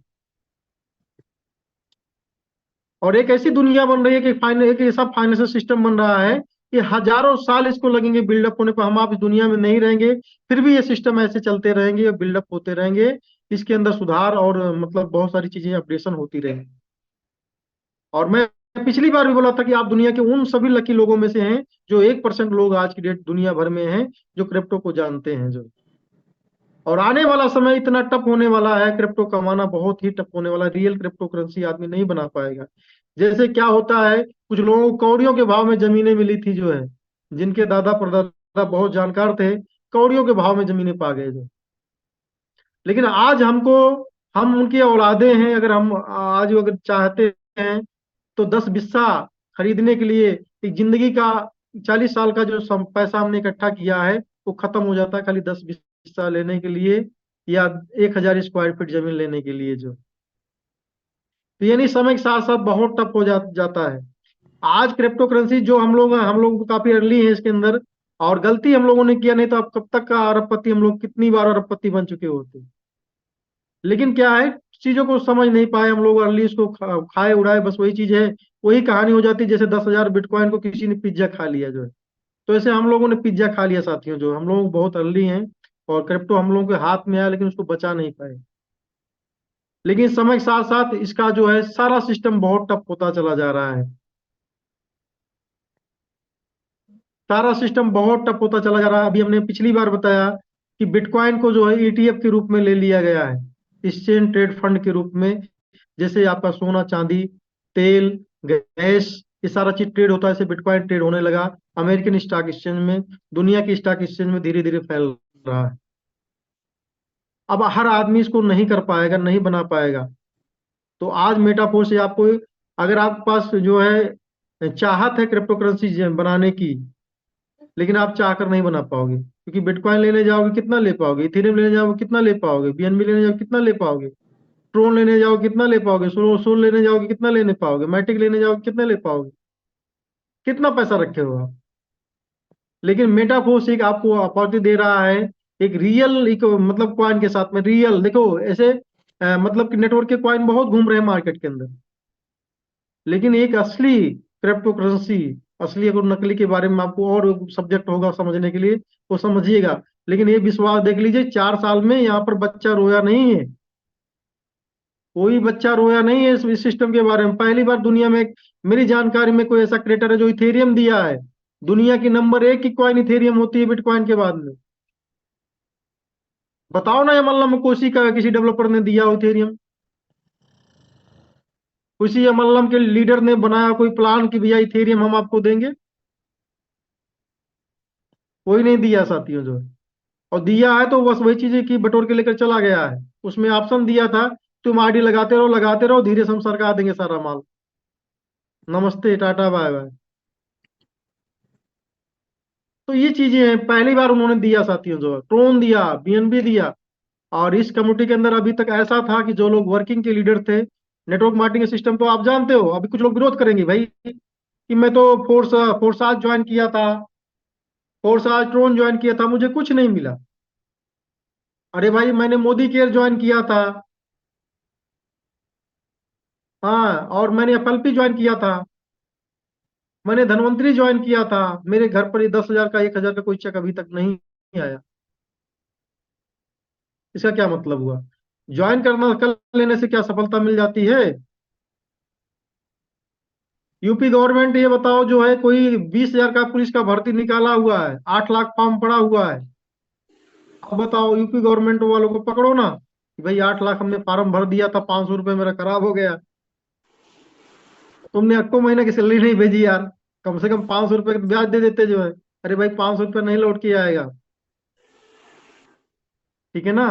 और एक ऐसी दुनिया बन रही है कि एक ऐसा फाइनेंशियल सिस्टम बन रहा है कि हजारों साल इसको लगेंगे बिल्डअप होने पर, हम आप इस दुनिया में नहीं रहेंगे, फिर भी ये सिस्टम ऐसे चलते रहेंगे और बिल्डअप होते रहेंगे। इसके अंदर सुधार और मतलब बहुत सारी चीजें अपडेशन होती रहेंगी। और मैं पिछली बार भी बोला था कि आप दुनिया के उन सभी लकी लोगों में से हैं, जो 1% लोग आज की डेट दुनिया भर में हैं जो क्रिप्टो को जानते हैं जो। और आने वाला समय इतना टफ होने वाला है, क्रिप्टो कमाना बहुत ही टफ होने वाला है, रियल क्रिप्टो करेंसी आदमी नहीं बना पाएगा। जैसे क्या होता है, कुछ लोगों को कौड़ियों के भाव में जमीनें मिली थी जो है, जिनके दादा परदादा बहुत जानकार थे, कौड़ियों के भाव में जमीनें पा गए जो। लेकिन आज हमको, हम उनकी औलादे हैं, अगर हम आज अगर चाहते हैं तो 10 बिस्सा खरीदने के लिए, एक जिंदगी का 40 साल का जो पैसा हमने इकट्ठा किया है वो खत्म हो जाता है खाली 10 बिस्सा लेने के लिए, या 1,000 स्क्वायर फीट जमीन लेने के लिए जो। तो यानी समय के साथ साथ बहुत टफ हो जाता है। आज क्रिप्टो करेंसी जो हम लोग काफी अर्ली है इसके अंदर, और गलती हम लोगों ने किया, नहीं तो अब कब तक का अरबपति, हम लोग कितनी बार अरबपति बन चुके होते। लेकिन क्या है, चीजों को समझ नहीं पाए हम लोग, अर्ली इसको खाए उड़ाए, बस वही चीज है। वही कहानी हो जाती है जैसे 10,000 बिटकॉइन को किसी ने पिज्जा खा लिया जो है। तो ऐसे हम लोगों ने पिज्जा खा लिया साथियों, जो हम लोग बहुत अर्ली हैं और क्रिप्टो हम लोगों के हाथ में आया लेकिन उसको बचा नहीं पाए। लेकिन समय के साथ साथ इसका जो है सारा सिस्टम बहुत टफ होता चला जा रहा है। सारा सिस्टम बहुत टफ होता चला जा रहा है। अभी हमने पिछली बार बताया कि बिटकॉइन को जो है ईटीएफ के रूप में ले लिया गया है, एक्सचेंज ट्रेड फंड के रूप में। जैसे आपका सोना चांदी, तेल, गैस, ये सारा चीज ट्रेड होता है, ऐसे बिटकॉइन ट्रेड होने लगा अमेरिकन स्टॉक एक्सचेंज में, दुनिया की स्टॉक एक्सचेंज में धीरे धीरे फैल रहा है। अब हर आदमी इसको नहीं कर पाएगा, नहीं बना पाएगा। तो आज मेटाफोर से आपको, अगर आपके पास जो है चाहत है क्रिप्टो करेंसी बनाने की, लेकिन आप चाहकर नहीं बना पाओगे, क्योंकि बिटकॉइन लेने जाओगे कितना ले पाओगे, इथेरियम लेने जाओगे कितना ले पाओगे, बीएनबी लेने जाओगे कितना ले पाओगे, ट्रोन लेने जाओगे कितना ले पाओगे, सोल लेने जाओगे कितना लेने पाओगे, मैटिक लेने जाओगे कितना ले पाओगे, कितना पैसा रखे हो आप। लेकिन मेटाफोर्स एक आपको अपॉर्चुनिटी दे रहा है, एक रियल, एक मतलब कॉइन के साथ में रियल, देखो ऐसे मतलब कि नेटवर्क के कॉइन बहुत घूम रहे हैं मार्केट के अंदर, लेकिन एक असली क्रिप्टो करेंसी, असली अगर नकली के बारे में आपको और सब्जेक्ट होगा समझने के लिए, वो समझिएगा। लेकिन ये विश्वास देख लीजिए, 4 साल में यहाँ पर बच्चा रोया नहीं है, कोई बच्चा रोया नहीं है इस सिस्टम के बारे में। पहली बार दुनिया में मेरी जानकारी में कोई ऐसा क्रिएटर है जो इथेरियम दिया है। दुनिया की नंबर 1 की कॉइन इथेरियम होती है बिटकॉइन के बाद में। बताओ ना, मल्लम कोशी का किसी डेवलपर ने दिया हो इथेरियम, किसी मल्लम के लीडर ने बनाया कोई प्लान कि भैया इथेरियम हम आपको देंगे? कोई नहीं दिया साथियों जो है। और दिया है तो बस वही चीजें की बटोर के लेकर चला गया है। उसमें ऑप्शन दिया था, तुम आईडी लगाते रहो, धीरे से हम सरका देंगे सारा माल। नमस्ते, टाटा, बाय बाय। तो ये चीजें हैं, पहली बार उन्होंने दिया साथियों, जो है ट्रोन दिया, बीएनबी दिया। और इस कम्युनिटी के अंदर अभी तक ऐसा था कि जो लोग वर्किंग के लीडर थे, नेटवर्क मार्केटिंग सिस्टम तो आप जानते हो, अभी कुछ लोग विरोध करेंगे भाई कि मैं तो फोर्स आज ज्वाइन किया था, फोर्स आज ट्रोन ज्वाइन किया था, मुझे कुछ नहीं मिला। अरे भाई मैंने मोदी केयर ज्वाइन किया था, हाँ, और मैंने एफएलपी ज्वाइन किया था, मैंने धनवंतरी ज्वाइन किया था, मेरे घर पर ये 10,000 का 1,000 का कोई चेक अभी तक नहीं आया। इसका क्या मतलब हुआ? ज्वाइन करना कर लेने से क्या सफलता मिल जाती है? यूपी गवर्नमेंट ये बताओ, जो है कोई 20,000 का पुलिस का भर्ती निकाला हुआ है, 8 लाख फॉर्म पड़ा हुआ है। अब बताओ यूपी गवर्नमेंट वालों को पकड़ो ना कि भाई 8 लाख हमने फॉर्म भर दिया था, 500 रुपये मेरा खराब हो गया। तुमने अक्को महीने की सैलरी नहीं भेजी यार, कम से कम 500 रुपये का ब्याज दे देते जो है। अरे भाई 500 रुपये नहीं लौट के आएगा, ठीक है ना?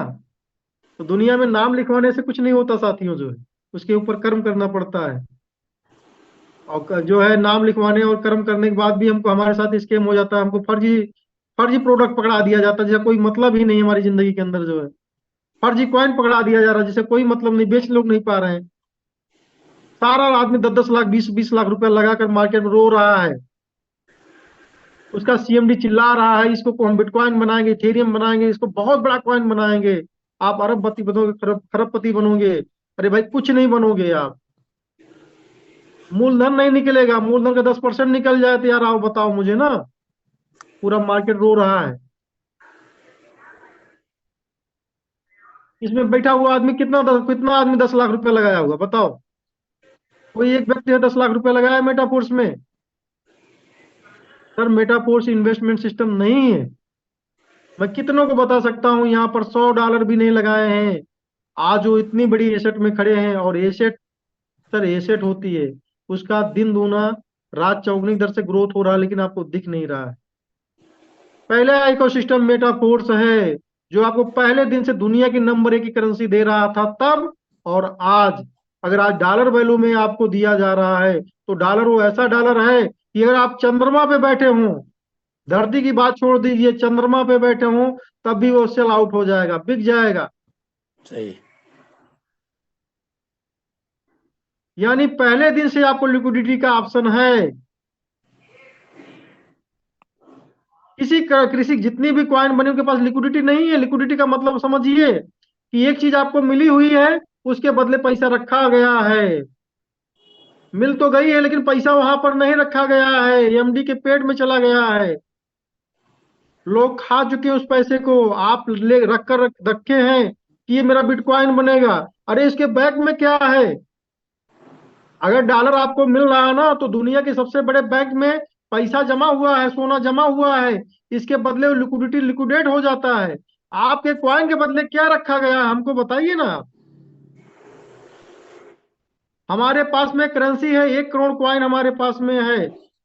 तो दुनिया में नाम लिखवाने से कुछ नहीं होता साथियों, जो है उसके ऊपर कर्म करना पड़ता है। और जो है नाम लिखवाने और कर्म करने के बाद भी हमको, हमारे साथ स्कैम हो जाता है, हमको फर्जी फर्जी प्रोडक्ट पकड़ा दिया जाता है जिसका कोई मतलब ही नहीं, हमारी जिंदगी के अंदर जो है फर्जी कॉइन पकड़ा दिया जा रहा है जिसे कोई मतलब नहीं, बेच लोग नहीं पा रहे हैं। सारा आदमी 10-10 लाख, 20-20 लाख रुपया लगाकर मार्केट में रो रहा है। उसका सीएमडी चिल्ला रहा है, इसको हम बिटकॉइन बनाएंगे, इथेरियम बनाएंगे, इसको बहुत बड़ा कॉइन बनाएंगे, आप अरबपति बनोगे, खरबपति बनोगे। अरे भाई कुछ नहीं बनोगे आप, मूलधन नहीं निकलेगा। मूलधन का 10% निकल जाए तो यार आओ बताओ मुझे ना, पूरा मार्केट रो रहा है। इसमें बैठा हुआ आदमी कितना आदमी 10 लाख रुपया लगाया हुआ बताओ? कोई एक व्यक्ति है 10 लाख रुपया लगाया मेटाफोर्स में? सर मेटाफोर्स इन्वेस्टमेंट सिस्टम नहीं है। मैं कितनों को बता सकता हूं यहाँ पर $100 भी नहीं लगाए हैं, आज वो इतनी बड़ी एसेट में खड़े हैं। और एसेट, सर एसेट होती है, उसका दिन दूना रात चौगुनी दर से ग्रोथ हो रहा है, लेकिन आपको दिख नहीं रहा है। पहले इकोसिस्टम मेटाफोर्स है, जो आपको पहले दिन से दुनिया की नंबर 1 की करेंसी दे रहा था तब, और आज। अगर आज डॉलर वैल्यू में आपको दिया जा रहा है, तो डॉलर वो ऐसा डॉलर है कि अगर आप चंद्रमा पे बैठे हों, धरती की बात छोड़ दीजिए, चंद्रमा पे बैठे हों, तब भी वो सेल आउट हो जाएगा, बिक जाएगा। सही। यानी पहले दिन से आपको लिक्विडिटी का ऑप्शन है। किसी जितनी भी कॉइन बनी उनके पास लिक्विडिटी नहीं है। लिक्विडिटी का मतलब समझिए कि एक चीज आपको मिली हुई है, उसके बदले पैसा रखा गया है। मिल तो गई है लेकिन पैसा वहां पर नहीं रखा गया है, एमडी के पेट में चला गया है। लोग खा चुके हैं उस पैसे को, आप ले रखे हैं कि ये मेरा बिटकॉइन बनेगा। अरे इसके बैक में क्या है? अगर डॉलर आपको मिल रहा है ना, तो दुनिया के सबसे बड़े बैंक में पैसा जमा हुआ है, सोना जमा हुआ है, इसके बदले लिक्विडिटी लिक्विडेट हो जाता है। आपके कॉइन के बदले क्या रखा गया है हमको बताइए ना। हमारे पास में करेंसी है, 1 करोड़ कॉइन हमारे पास में है।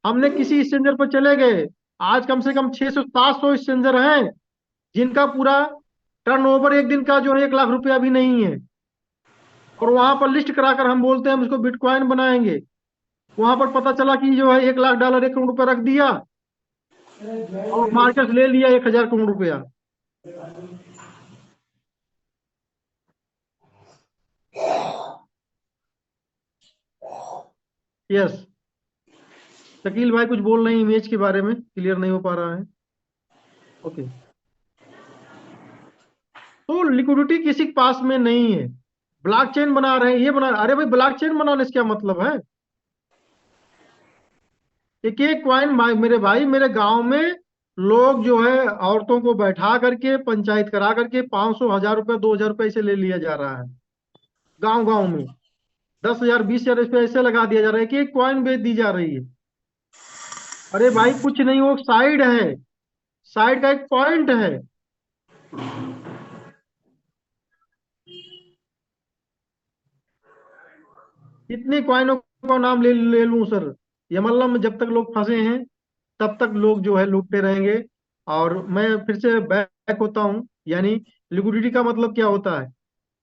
हमने किसी एक्सचेंजर पर चले गए, आज कम से कम 600-700 एक्सचेंजर हैं जिनका पूरा टर्नओवर एक दिन का जो है 1 लाख रुपया भी नहीं है। और वहां पर लिस्ट कराकर हम बोलते हैं हम इसको बिटकॉइन बनाएंगे, वहां पर पता चला कि जो है $1 लाख 1 करोड़ रुपया रख दिया और मार्केट ले लिया 1,000 करोड़ रुपया। यस, शकील भाई कुछ बोल रहे हैं इमेज के बारे में, क्लियर नहीं हो पा रहा है। ओके, तो लिक्विडिटी किसी के पास में नहीं है। ब्लॉकचेन बना रहे हैं, ये बना, अरे भाई ब्लॉकचेन बनाने से क्या मतलब है? एक एक क्वाइन मेरे भाई, मेरे गांव में लोग जो है औरतों को बैठा करके पंचायत करा करके 500, 1,000 रुपया, 2,000 रुपया ऐसे ले लिया जा रहा है। गांव गांव में 10,000, 20,000 इस पे ऐसे लगा दिया जा रहा है कि एक क्वाइन बेच दी जा रही है। अरे भाई कुछ नहीं, वो साइड है, साइड का एक पॉइंट है। कितने क्वाइनों का नाम ले लूं सर? यमल्ला में जब तक लोग फंसे हैं तब तक लोग जो है लूटते रहेंगे। और मैं फिर से बैक होता हूँ। यानी लिक्विडिटी का मतलब क्या होता है?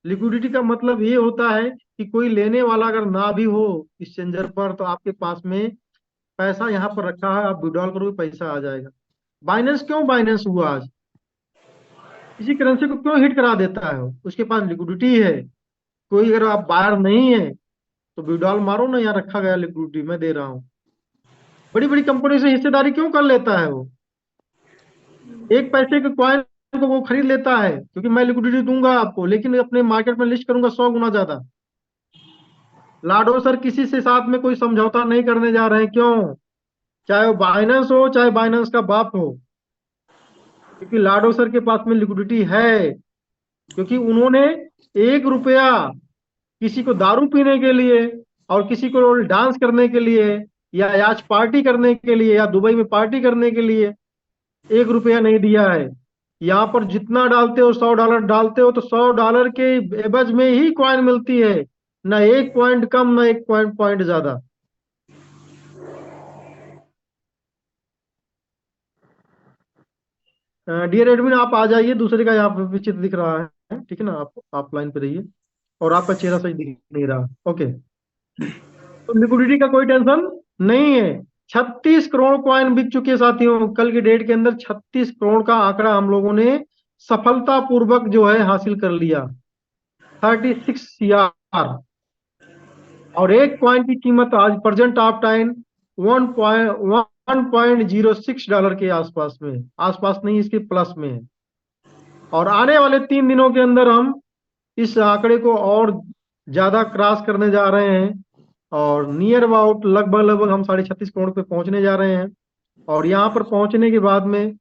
लिक्विडिटी का मतलब ये होता है कि कोई लेने वाला अगर ना भी हो एक्सचेंजर पर, तो आपके पास में पैसा यहाँ पर रखा है, आप विड्रॉल करोगे पैसा आ जाएगा। बाइनेंस क्यों बाइनेंस हुआ आज? किसी करेंसी को क्यों हिट करा देता है वो? उसके पास लिक्विडिटी है। कोई अगर आप बायर नहीं है तो विड्रॉल मारो ना, यहाँ रखा गया लिक्विडिटी मैं दे रहा हूँ। बड़ी बड़ी कंपनी से हिस्सेदारी क्यों कर लेता है वो? एक पैसे के कॉइन को वो खरीद लेता है क्योंकि मैं लिक्विडिटी दूंगा आपको, लेकिन अपने मार्केट में लिस्ट करूंगा 100 गुना ज्यादा। लाडो सर किसी से साथ में कोई समझौता नहीं करने जा रहे हैं, क्यों? चाहे वो बाइनेंस हो, चाहे बाइनेंस का बाप हो, क्योंकि लाडो सर के पास में लिक्विडिटी है। क्योंकि उन्होंने 1 रुपया किसी को दारू पीने के लिए, और किसी को डांस करने के लिए, या आज पार्टी करने के लिए, या दुबई में पार्टी करने के लिए 1 रुपया नहीं दिया है। यहाँ पर जितना डालते हो, $100 डालते हो, तो $100 के एवज में ही कॉइन मिलती है। ना 1 पॉइंट कम, ना 1 पॉइंट पॉइंट ज्यादा। डियर एडमिन, आप आ जाइए, दूसरे का यहाँ पे चित्र दिख रहा है, ठीक है ना? आप लाइन पे रहिए, और आपका चेहरा सही दिख नहीं रहा। ओके, तो लिक्विडिटी का कोई टेंशन नहीं है। 36 करोड़ कॉइन बिक चुके हैं साथियों, कल की डेट के अंदर 36 करोड़ का आंकड़ा हम लोगों ने सफलतापूर्वक जो है हासिल कर लिया। 36 CR। और एक कॉइन की कीमत आज प्रेजेंट ऑफ टाइम 1.06 डॉलर के आसपास में, आसपास नहीं, इसके प्लस में है। और आने वाले 3 दिनों के अंदर हम इस आंकड़े को और ज्यादा क्रॉस करने जा रहे हैं, और नियर अबाउट लगभग लगभग हम 36.5 करोड़ पे पहुंचने जा रहे हैं। और यहाँ पर पहुंचने के बाद में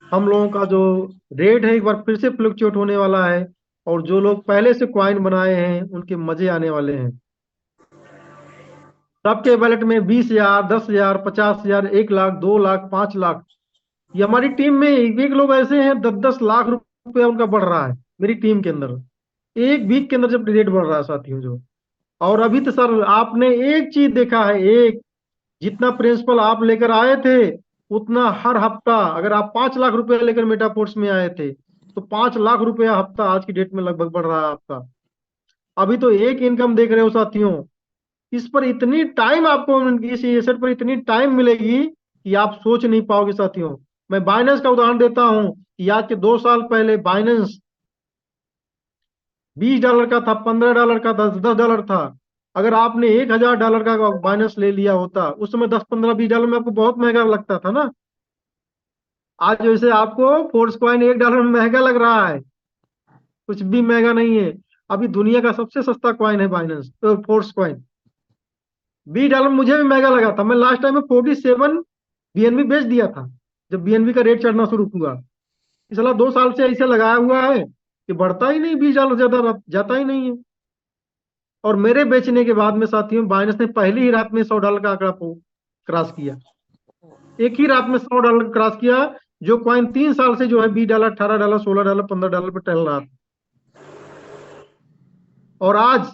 हम लोगों का जो रेट है एक बार फिर से फ्लक्चुएट होने वाला है, और जो लोग पहले से क्वाइन बनाए हैं उनके मजे आने वाले हैं। सबके वैलेट में 20,000, 10,000, 50,000, 1 लाख, 2 लाख, 5 लाख। ये हमारी टीम में एक एक लोग ऐसे हैं, 10-10 लाख रुपया उनका बढ़ रहा है मेरी टीम के अंदर, एक वीक के अंदर जब रेट बढ़ रहा है साथियों जो। और अभी तो सर आपने एक चीज देखा है, एक, जितना प्रिंसिपल आप लेकर आए थे उतना हर हफ्ता, अगर आप 5 लाख रुपया लेकर मेटापोर्ट्स में आए थे, तो 5 लाख रुपया हफ्ता आज की डेट में लगभग बढ़ रहा है आपका। अभी तो एक इनकम देख रहे हो साथियों। इस पर इतनी टाइम आपको, इस एसेट पर इतनी टाइम मिलेगी कि आप सोच नहीं पाओगे साथियों। मैं बाइनेंस का उदाहरण देता हूं कि आज के 2 साल पहले बाइनेंस $20 का था, $15 का, $10 था। अगर आपने $1,000 का बाइनेंस ले लिया होता उस समय, 10, 15, $20 में आपको बहुत महंगा लगता था ना। आज वैसे आपको फोर्स कॉइन $1 में महंगा लग रहा है, कुछ भी महंगा नहीं है। अभी दुनिया का सबसे सस्ता कॉइन है बाइनेंस, तो फोर्स कॉइन। $20 मुझे भी महंगा लगा था, मैं लास्ट टाइम में 47 बीएनबी बेच दिया था जब बीएनबी का रेट चढ़ना शुरू हुआ। इसलिए 2 साल से ऐसे लगाया हुआ है कि बढ़ता ही नहीं, $20 ज्यादा जाता ही नहीं है। और मेरे बेचने के बाद में साथियों बाइनेंस ने पहली ही रात में $100 का आंकड़ा क्रॉस किया। एक ही रात में $100 क्रॉस किया, जो कॉइन 3 साल से जो है $20, $18, $16, $15 पे टहल रहा था। और आज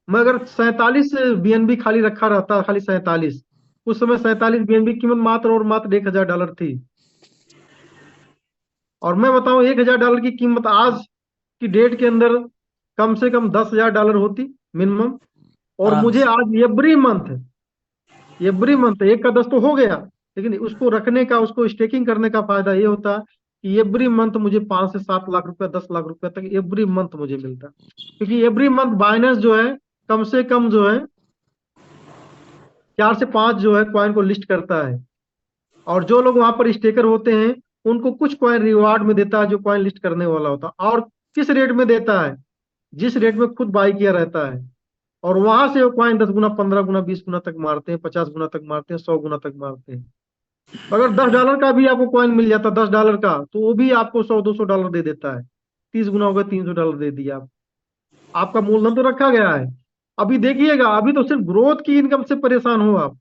मैं अगर 47 बीएनबी खाली रखा रहता, खाली 47, उस समय 47 बीएनबी की कीमत मात्र और मात्र $1,000 थी। और मैं बताऊं, $1,000 की कीमत आज की डेट के अंदर कम से कम $10,000 होती मिनिमम। और हाँ। मुझे आज एवरी मंथ एक का 10 तो हो गया, लेकिन उसको रखने का, उसको स्टेकिंग करने का फायदा ये होता कि एवरी मंथ मुझे 5 से 7 लाख रुपया, 10 लाख रुपया तक एवरी मंथ मुझे मिलता। क्योंकि एवरी मंथ बाइनेंस जो है कम से कम जो है 4 से 5 जो है कॉइन को लिस्ट करता है। और जो लोग वहां पर स्टेकर होते हैं उनको कुछ कॉइन रिवार्ड में देता है, जो कॉइन लिस्ट करने वाला होता है। और किस रेट में देता है? जिस रेट में खुद बाई किया रहता है। और वहां से वो कॉइन 10 गुना, 15 गुना, 20 गुना तक मारते हैं, 50 गुना तक मारते हैं, 100 गुना तक मारते हैं। तो अगर $10 का भी आपको कॉइन मिल जाता, $10 का, तो वो भी आपको 100-200 डॉलर दे देता है। 30 गुना हो गया, $300 दे दिया आपका मूलधन तो रखा गया है। अभी देखिएगा, अभी तो सिर्फ ग्रोथ की इनकम से परेशान हो आप।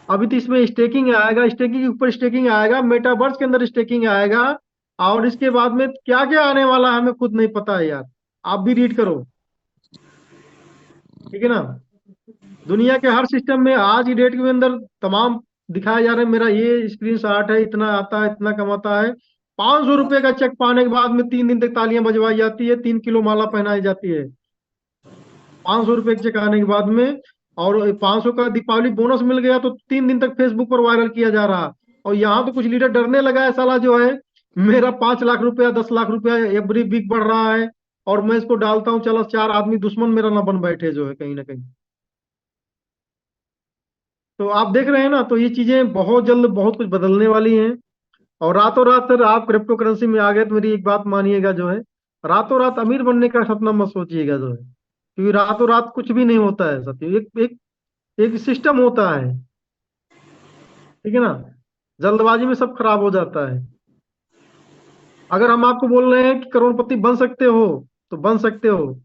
अभी तो इसमें स्टेकिंग आएगा, स्टेकिंग के ऊपर स्टेकिंग आएगा, मेटावर्स के अंदर स्टेकिंग आएगा। और इसके बाद में क्या क्या आने वाला है हमें खुद नहीं पता है यार। आप भी रीड करो, ठीक है ना? दुनिया के हर सिस्टम में आज की डेट के अंदर तमाम दिखाया जा रहा है मेरा ये स्क्रीन शॉट है, इतना आता है, इतना कमाता है। 500 रुपये का चेक पाने के बाद में 3 दिन तक तालियां बजवाई जाती है, 3 किलो माला पहनाई जाती है 500 रुपये के चेक आने के बाद में। और 500 का दीपावली बोनस मिल गया तो 3 दिन तक फेसबुक पर वायरल किया जा रहा। और यहाँ तो कुछ लीडर डरने लगा है, साला जो है मेरा 5 लाख रुपया 10 लाख रुपया एवरी वीक बढ़ रहा है, और मैं इसको डालता हूँ, चलो 4 आदमी दुश्मन मेरा ना बन बैठे जो है कहीं ना कहीं। तो आप देख रहे हैं ना, तो ये चीजें बहुत जल्द बहुत कुछ बदलने वाली हैं। और रातों रात सर आप क्रिप्टो करेंसी में आ गए तो मेरी एक बात मानिएगा जो है, रातों रात अमीर बनने का सपना मत सोचिएगा जो है, क्योंकि रातों रात कुछ भी नहीं होता है सत्य, एक एक एक सिस्टम होता है। ठीक है ना, जल्दबाजी में सब खराब हो जाता है। अगर हम आपको बोल रहे हैं कि करोड़पति बन सकते हो तो बन सकते हो,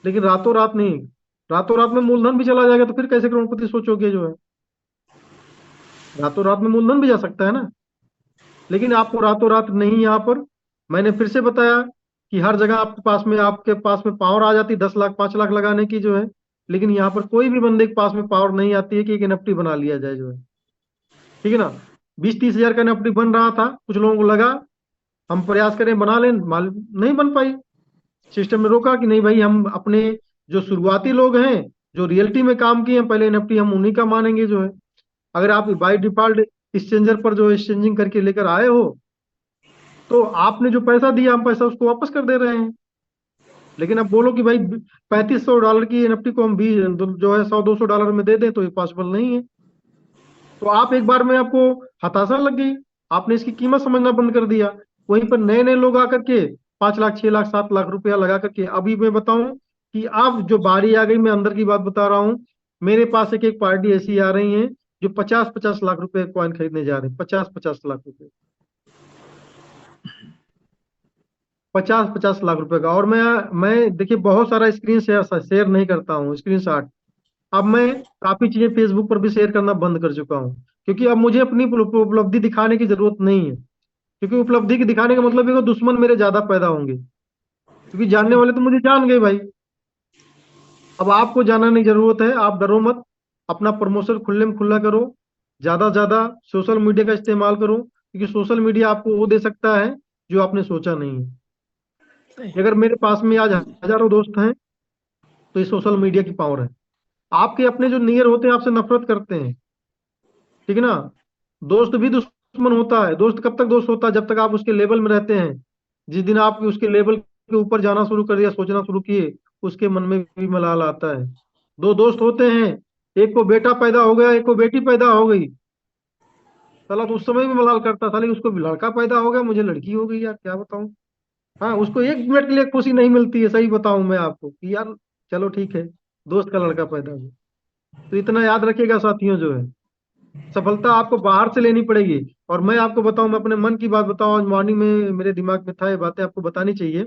लेकिन रातों रात नहीं। रातों रात में मूलधन भी चला जाएगा तो फिर कैसे करोड़पति सोचोगे जो है। रातों रात में मूलधन भी जा सकता है ना, लेकिन आपको रातों रात नहीं। यहाँ पर मैंने फिर से बताया कि हर जगह आपके पास में पावर आ जाती 10 लाख 5 लाख लगाने की जो है, लेकिन यहाँ पर कोई भी बंदे के पास में पावर नहीं आती है कि एक एनएफटी बना लिया जाए जो है। ठीक है ना, 20-30 हजार का एनएफटी बन रहा था, कुछ लोगों को लगा हम प्रयास करें बना लें, नहीं बन पाई। सिस्टम ने रोका कि नहीं भाई, हम अपने जो शुरुआती लोग हैं जो रियलिटी में काम किए हैं पहले एनएफटी हम उन्हीं का मानेंगे जो है। अगर आप बाई डिफॉल्ट एक्सचेंजर पर जो एक्सचेंजिंग करके लेकर आए हो तो आपने जो पैसा दिया हम पैसा उसको वापस कर दे रहे हैं। लेकिन अब बोलो कि भाई $3500 की एनएफटी को हम भी जो है 100-200 डॉलर में दे दें, तो ये पॉसिबल नहीं है। तो आप एक बार में आपको हताशा लग गई, आपने इसकी कीमत समझना बंद कर दिया। वहीं पर नए नए लोग आकर के 5 लाख 6 लाख 7 लाख रुपया लगा करके, अभी मैं बताऊं कि अब जो बारी आ गई, मैं अंदर की बात बता रहा हूँ, मेरे पास एक एक पार्टी ऐसी आ रही है जो 50-50 लाख रुपए कॉइन खरीदने जा रहे हैं, 50-50 लाख रुपए, 50-50 लाख रुपए का। और मैं देखिए बहुत सारा स्क्रीन शेयर शेयर नहीं करता हूँ, स्क्रीन शॉट। अब मैं काफी चीजें फेसबुक पर भी शेयर करना बंद कर चुका हूँ, क्योंकि अब मुझे अपनी उपलब्धि दिखाने की जरूरत नहीं है। क्योंकि उपलब्धि के दिखाने का मतलब है कि दुश्मन मेरे ज्यादा पैदा होंगे, क्योंकि जानने वाले तो मुझे जान गए भाई। अब आपको जानना नहीं जरूरत है, आप डरो मत, अपना प्रमोशन खुले में खुला करो, ज्यादा से ज्यादा सोशल मीडिया का इस्तेमाल करो, क्योंकि सोशल मीडिया आपको वो दे सकता है जो आपने सोचा नहीं है। सही। अगर मेरे पास में आज हजारों दोस्त हैं तो ये सोशल मीडिया की पावर है। आपके अपने जो नियर होते हैं आपसे नफरत करते हैं, ठीक है ना। दोस्त भी दुश्मन होता है, दोस्त कब तक दोस्त होता है, जब तक आप उसके लेवल में रहते हैं। जिस दिन आप उसके लेवल के ऊपर जाना शुरू कर दिया, सोचना शुरू किए, उसके मन में भी मलाल आता है। दो दोस्त होते हैं, एक को बेटा पैदा हो गया, एक को बेटी पैदा हो गई, साला तो उस समय भी मलाल करता था, लेकिन उसको भी लड़का पैदा हो गया, मुझे लड़की हो गई, यार क्या बताऊं। हाँ, उसको 1 मिनट के लिए खुशी नहीं मिलती है, सही बताऊं मैं आपको कि यार चलो ठीक है, दोस्त का लड़का पैदा हो गया। तो इतना याद रखिएगा साथियों जो है, सफलता आपको बाहर से लेनी पड़ेगी। और मैं आपको बताऊं, मैं अपने मन की बात बताऊं, आज मॉर्निंग में मेरे दिमाग में था, ये बातें आपको बतानी चाहिए।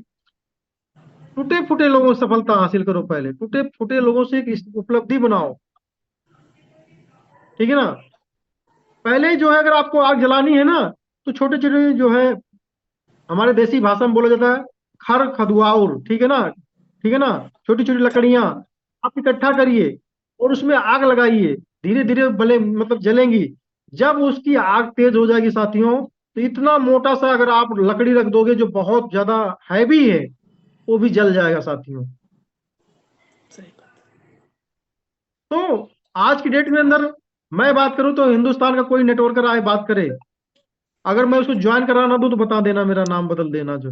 टूटे फूटे लोगों से सफलता हासिल करो, पहले टूटे फूटे लोगों से एक उपलब्धि बनाओ। ठीक है ना, पहले जो है अगर आपको आग जलानी है ना, तो छोटे छोटे जो है, हमारे देसी भाषा में बोला जाता है खर खदुआउर, ठीक है ना, ठीक है ना, छोटी छोटी लकड़ियां आप इकट्ठा करिए और उसमें आग लगाइए, धीरे धीरे भले मतलब जलेंगी। जब उसकी आग तेज हो जाएगी साथियों, तो इतना मोटा सा अगर आप लकड़ी रख दोगे जो बहुत ज्यादा हैवी है, वो भी जल जाएगा साथियों। सही बात। तो आज की डेट में अंदर मैं बात करूं तो हिंदुस्तान का कोई नेटवर्कर आए बात करे, अगर मैं उसको ज्वाइन कराना दूं तो बता देना, मेरा नाम बदल देना जो।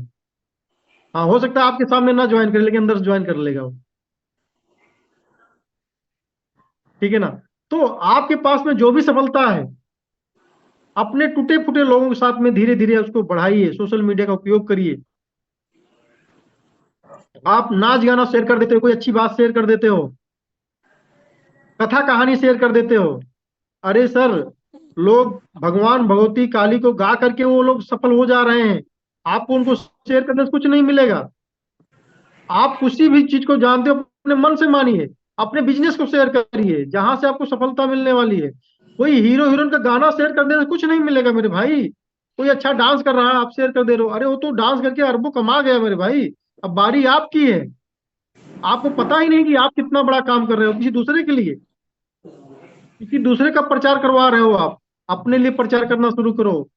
हाँ, हो सकता है आपके सामने ना ज्वाइन करे, लेकिन अंदर से ज्वाइन कर लेगा वो। ठीक है ना, तो आपके पास में जो भी सफलता है, अपने टूटे फूटे लोगों के साथ में धीरे धीरे उसको बढ़ाइए, सोशल मीडिया का उपयोग करिए। आप नाच गाना शेयर कर देते हो, कोई अच्छी बात शेयर कर देते हो, कथा कहानी शेयर कर देते हो, अरे सर, लोग भगवान भगवती काली को गा करके वो लोग सफल हो जा रहे हैं। आपको उनको शेयर करने से कुछ नहीं मिलेगा। आप किसी भी चीज को जानते हो अपने मन से मानिए, अपने बिजनेस को शेयर करिए, जहां से आपको सफलता मिलने वाली है। कोई हीरो हीरोइन का गाना शेयर कर देने से कुछ नहीं मिलेगा मेरे भाई। कोई अच्छा डांस कर रहा है, आप शेयर कर दे रहे हो, अरे वो तो डांस करके अरबों कमा गया मेरे भाई। अब बारी आपकी है, आपको पता ही नहीं कि आप कितना बड़ा काम कर रहे हो किसी दूसरे के लिए, किसी दूसरे का प्रचार करवा रहे हो आप। अपने लिए प्रचार करना शुरू करो।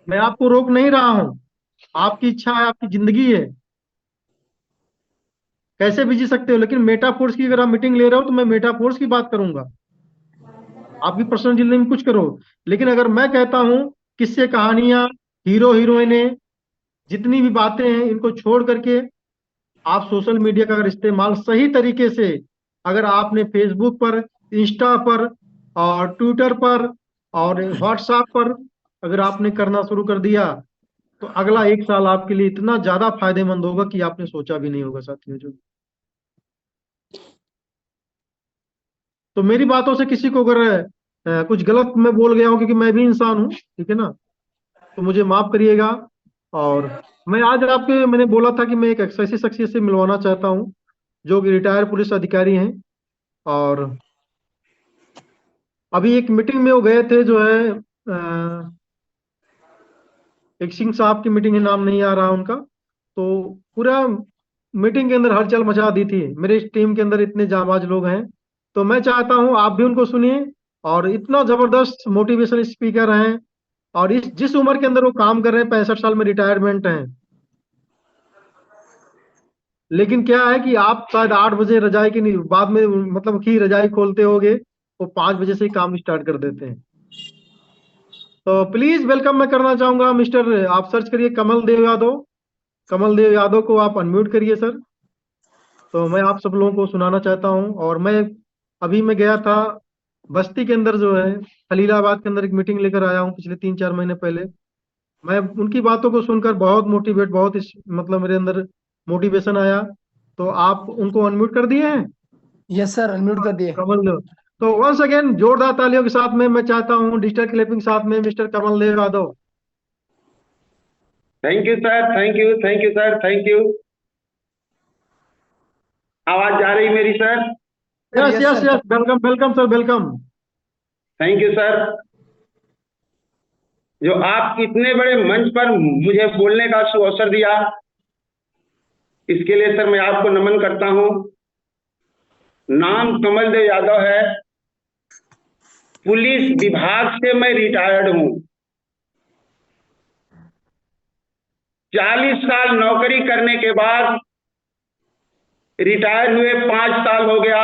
मैं आपको रोक नहीं रहा हूं, आपकी इच्छा है, आपकी जिंदगी है, कैसे भी जी सकते हो। लेकिन मेटाफोर्स की अगर आप मीटिंग ले रहे हो तो मैं मेटाफोर्स की बात करूंगा, आपकी पर्सनल जिंदगी में कुछ करो। लेकिन अगर मैं कहता हूं किस्से कहानियां, हीरो हीरोइनें, जितनी भी बातें हैं, इनको छोड़ करके आप सोशल मीडिया का अगर इस्तेमाल सही तरीके से, अगर आपने फेसबुक पर, इंस्टा पर और ट्विटर पर और व्हाट्सएप पर अगर आपने करना शुरू कर दिया, तो अगला 1 साल आपके लिए इतना ज्यादा फायदेमंद होगा कि आपने सोचा भी नहीं होगा साथियों। जो तो मेरी बातों से किसी को अगर कुछ गलत मैं बोल गया हूं, क्योंकि मैं भी इंसान हूं, ठीक है ना, तो मुझे माफ करिएगा। और मैं आज आपके, मैंने बोला था कि मैं एक ऐसी शख्सियत से मिलवाना चाहता हूं जो कि रिटायर्ड पुलिस अधिकारी हैं। और अभी एक मीटिंग में वो गए थे, जो है एक सिंह साहब की मीटिंग है, नाम नहीं आ रहा उनका। तो पूरा मीटिंग के अंदर हलचल मचा दी थी। मेरे इस टीम के अंदर इतने जाबाज लोग हैं, तो मैं चाहता हूं आप भी उनको सुनिए। और इतना जबरदस्त मोटिवेशनल स्पीकर हैं, और इस जिस उम्र के अंदर वो काम कर रहे हैं, 65 साल में रिटायरमेंट है। लेकिन क्या है कि आप शायद 8 बजे रजाई की बाद में, मतलब कि रजाई खोलते होगे, वो 5 बजे से ही काम स्टार्ट कर देते हैं। तो प्लीज वेलकम मैं करना चाहूंगा मिस्टर, आप सर्च करिए कमल देव यादव। कमल देव यादव को आप अनम्यूट करिए सर। तो मैं आप सब लोगों को सुनाना चाहता हूँ। और मैं गया था बस्ती के अंदर, जो है खलीलाबाद के अंदर, एक मीटिंग लेकर आया हूँ पिछले 3-4 महीने पहले। मैं उनकी बातों को सुनकर बहुत मोटिवेट, मतलब मेरे अंदर मोटिवेशन आया। तो आप उनको अनम्यूट कर दिए हैं यस सर, अनम्यूट कर दिए। कमल देव। तो वंस अगेन जोरदार तालियों के साथ में मैं चाहता हूँ डिजिटल क्लिपिंग साथ में mister Kamal Dev Yadav. Thank you sir, thank you, thank you sir, thank you. आवाज जा रही मेरी sir? Sir yes yes yes sir. Yes, welcome welcome sir, welcome. Thank you sir. जो आप इतने बड़े मंच पर मुझे बोलने का अवसर दिया, इसके लिए सर मैं आपको नमन करता हूं। नाम कमल देव यादव है, पुलिस विभाग से मैं रिटायर्ड हूं। 40 साल नौकरी करने के बाद रिटायर हुए 5 साल हो गया।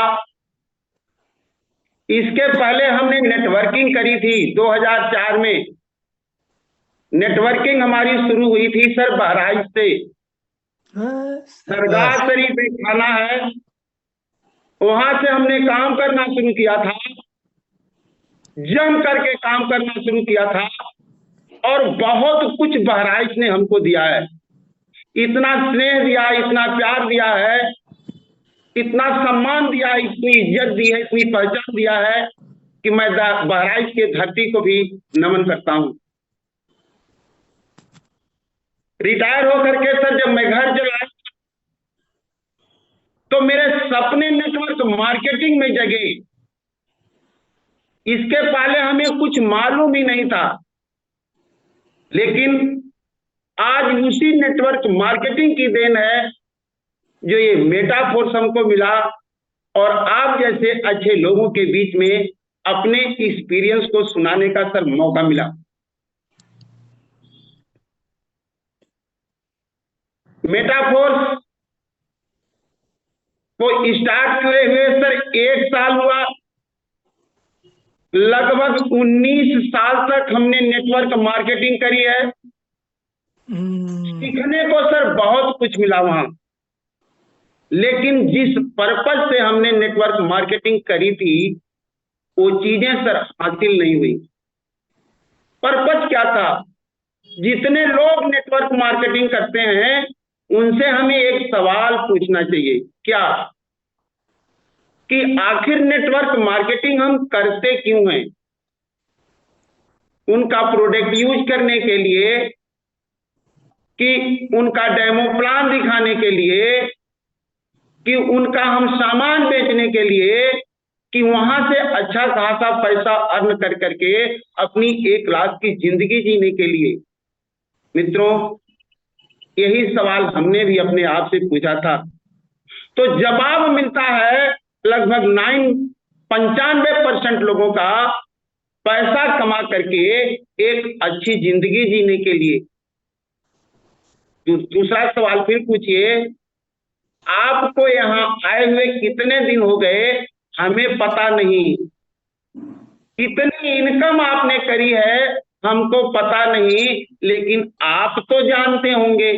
इसके पहले हमने नेटवर्किंग करी थी 2004 में। नेटवर्किंग हमारी शुरू हुई थी सर बहराइच से। दरगाह शरीफ एक थाना है, वहां से हमने काम करना शुरू किया था, जम करके काम करना शुरू किया था। और बहुत कुछ बहराइच ने हमको दिया है, इतना स्नेह दिया, इतना प्यार दिया है, इतना सम्मान दिया, इतनी इज्जत दी है, इतनी पहचान दिया है कि मैं बहराइच के धरती को भी नमन करता हूं। रिटायर होकर के सर जब मैं घर चला, तो मेरे सपने नेटवर्क मार्केटिंग में जगे। इसके पहले हमें कुछ मालूम ही नहीं था, लेकिन आज उसी नेटवर्क मार्केटिंग की देन है जो ये मेटाफोर्स हमको मिला, और आप जैसे अच्छे लोगों के बीच में अपने एक्सपीरियंस को सुनाने का सर मौका मिला। मेटाफोर्स को स्टार्ट हुए हुए सर 1 साल हुआ। लगभग 19 साल तक हमने नेटवर्क मार्केटिंग करी है। सीखने को सर बहुत कुछ मिला वहां, लेकिन जिस पर्पज से हमने नेटवर्क मार्केटिंग करी थी, वो चीजें सर हासिल नहीं हुई। पर्पज क्या था? जितने लोग नेटवर्क मार्केटिंग करते हैं, उनसे हमें एक सवाल पूछना चाहिए, क्या कि आखिर नेटवर्क मार्केटिंग हम करते क्यों हैं? उनका प्रोडक्ट यूज करने के लिए, कि उनका डेमो प्लान दिखाने के लिए, कि उनका हम सामान बेचने के लिए, कि वहां से अच्छा खासा पैसा अर्न कर करके अपनी 1 लाख की जिंदगी जीने के लिए? मित्रों, यही सवाल हमने भी अपने आप से पूछा था। तो जवाब मिलता है लगभग 95% लोगों का, पैसा कमा करके एक अच्छी जिंदगी जीने के लिए। दूसरा सवाल फिर पूछिए, आपको यहाँ आए हुए कितने दिन हो गए हमें पता नहीं, कितनी इनकम आपने करी है हमको पता नहीं, लेकिन आप तो जानते होंगे।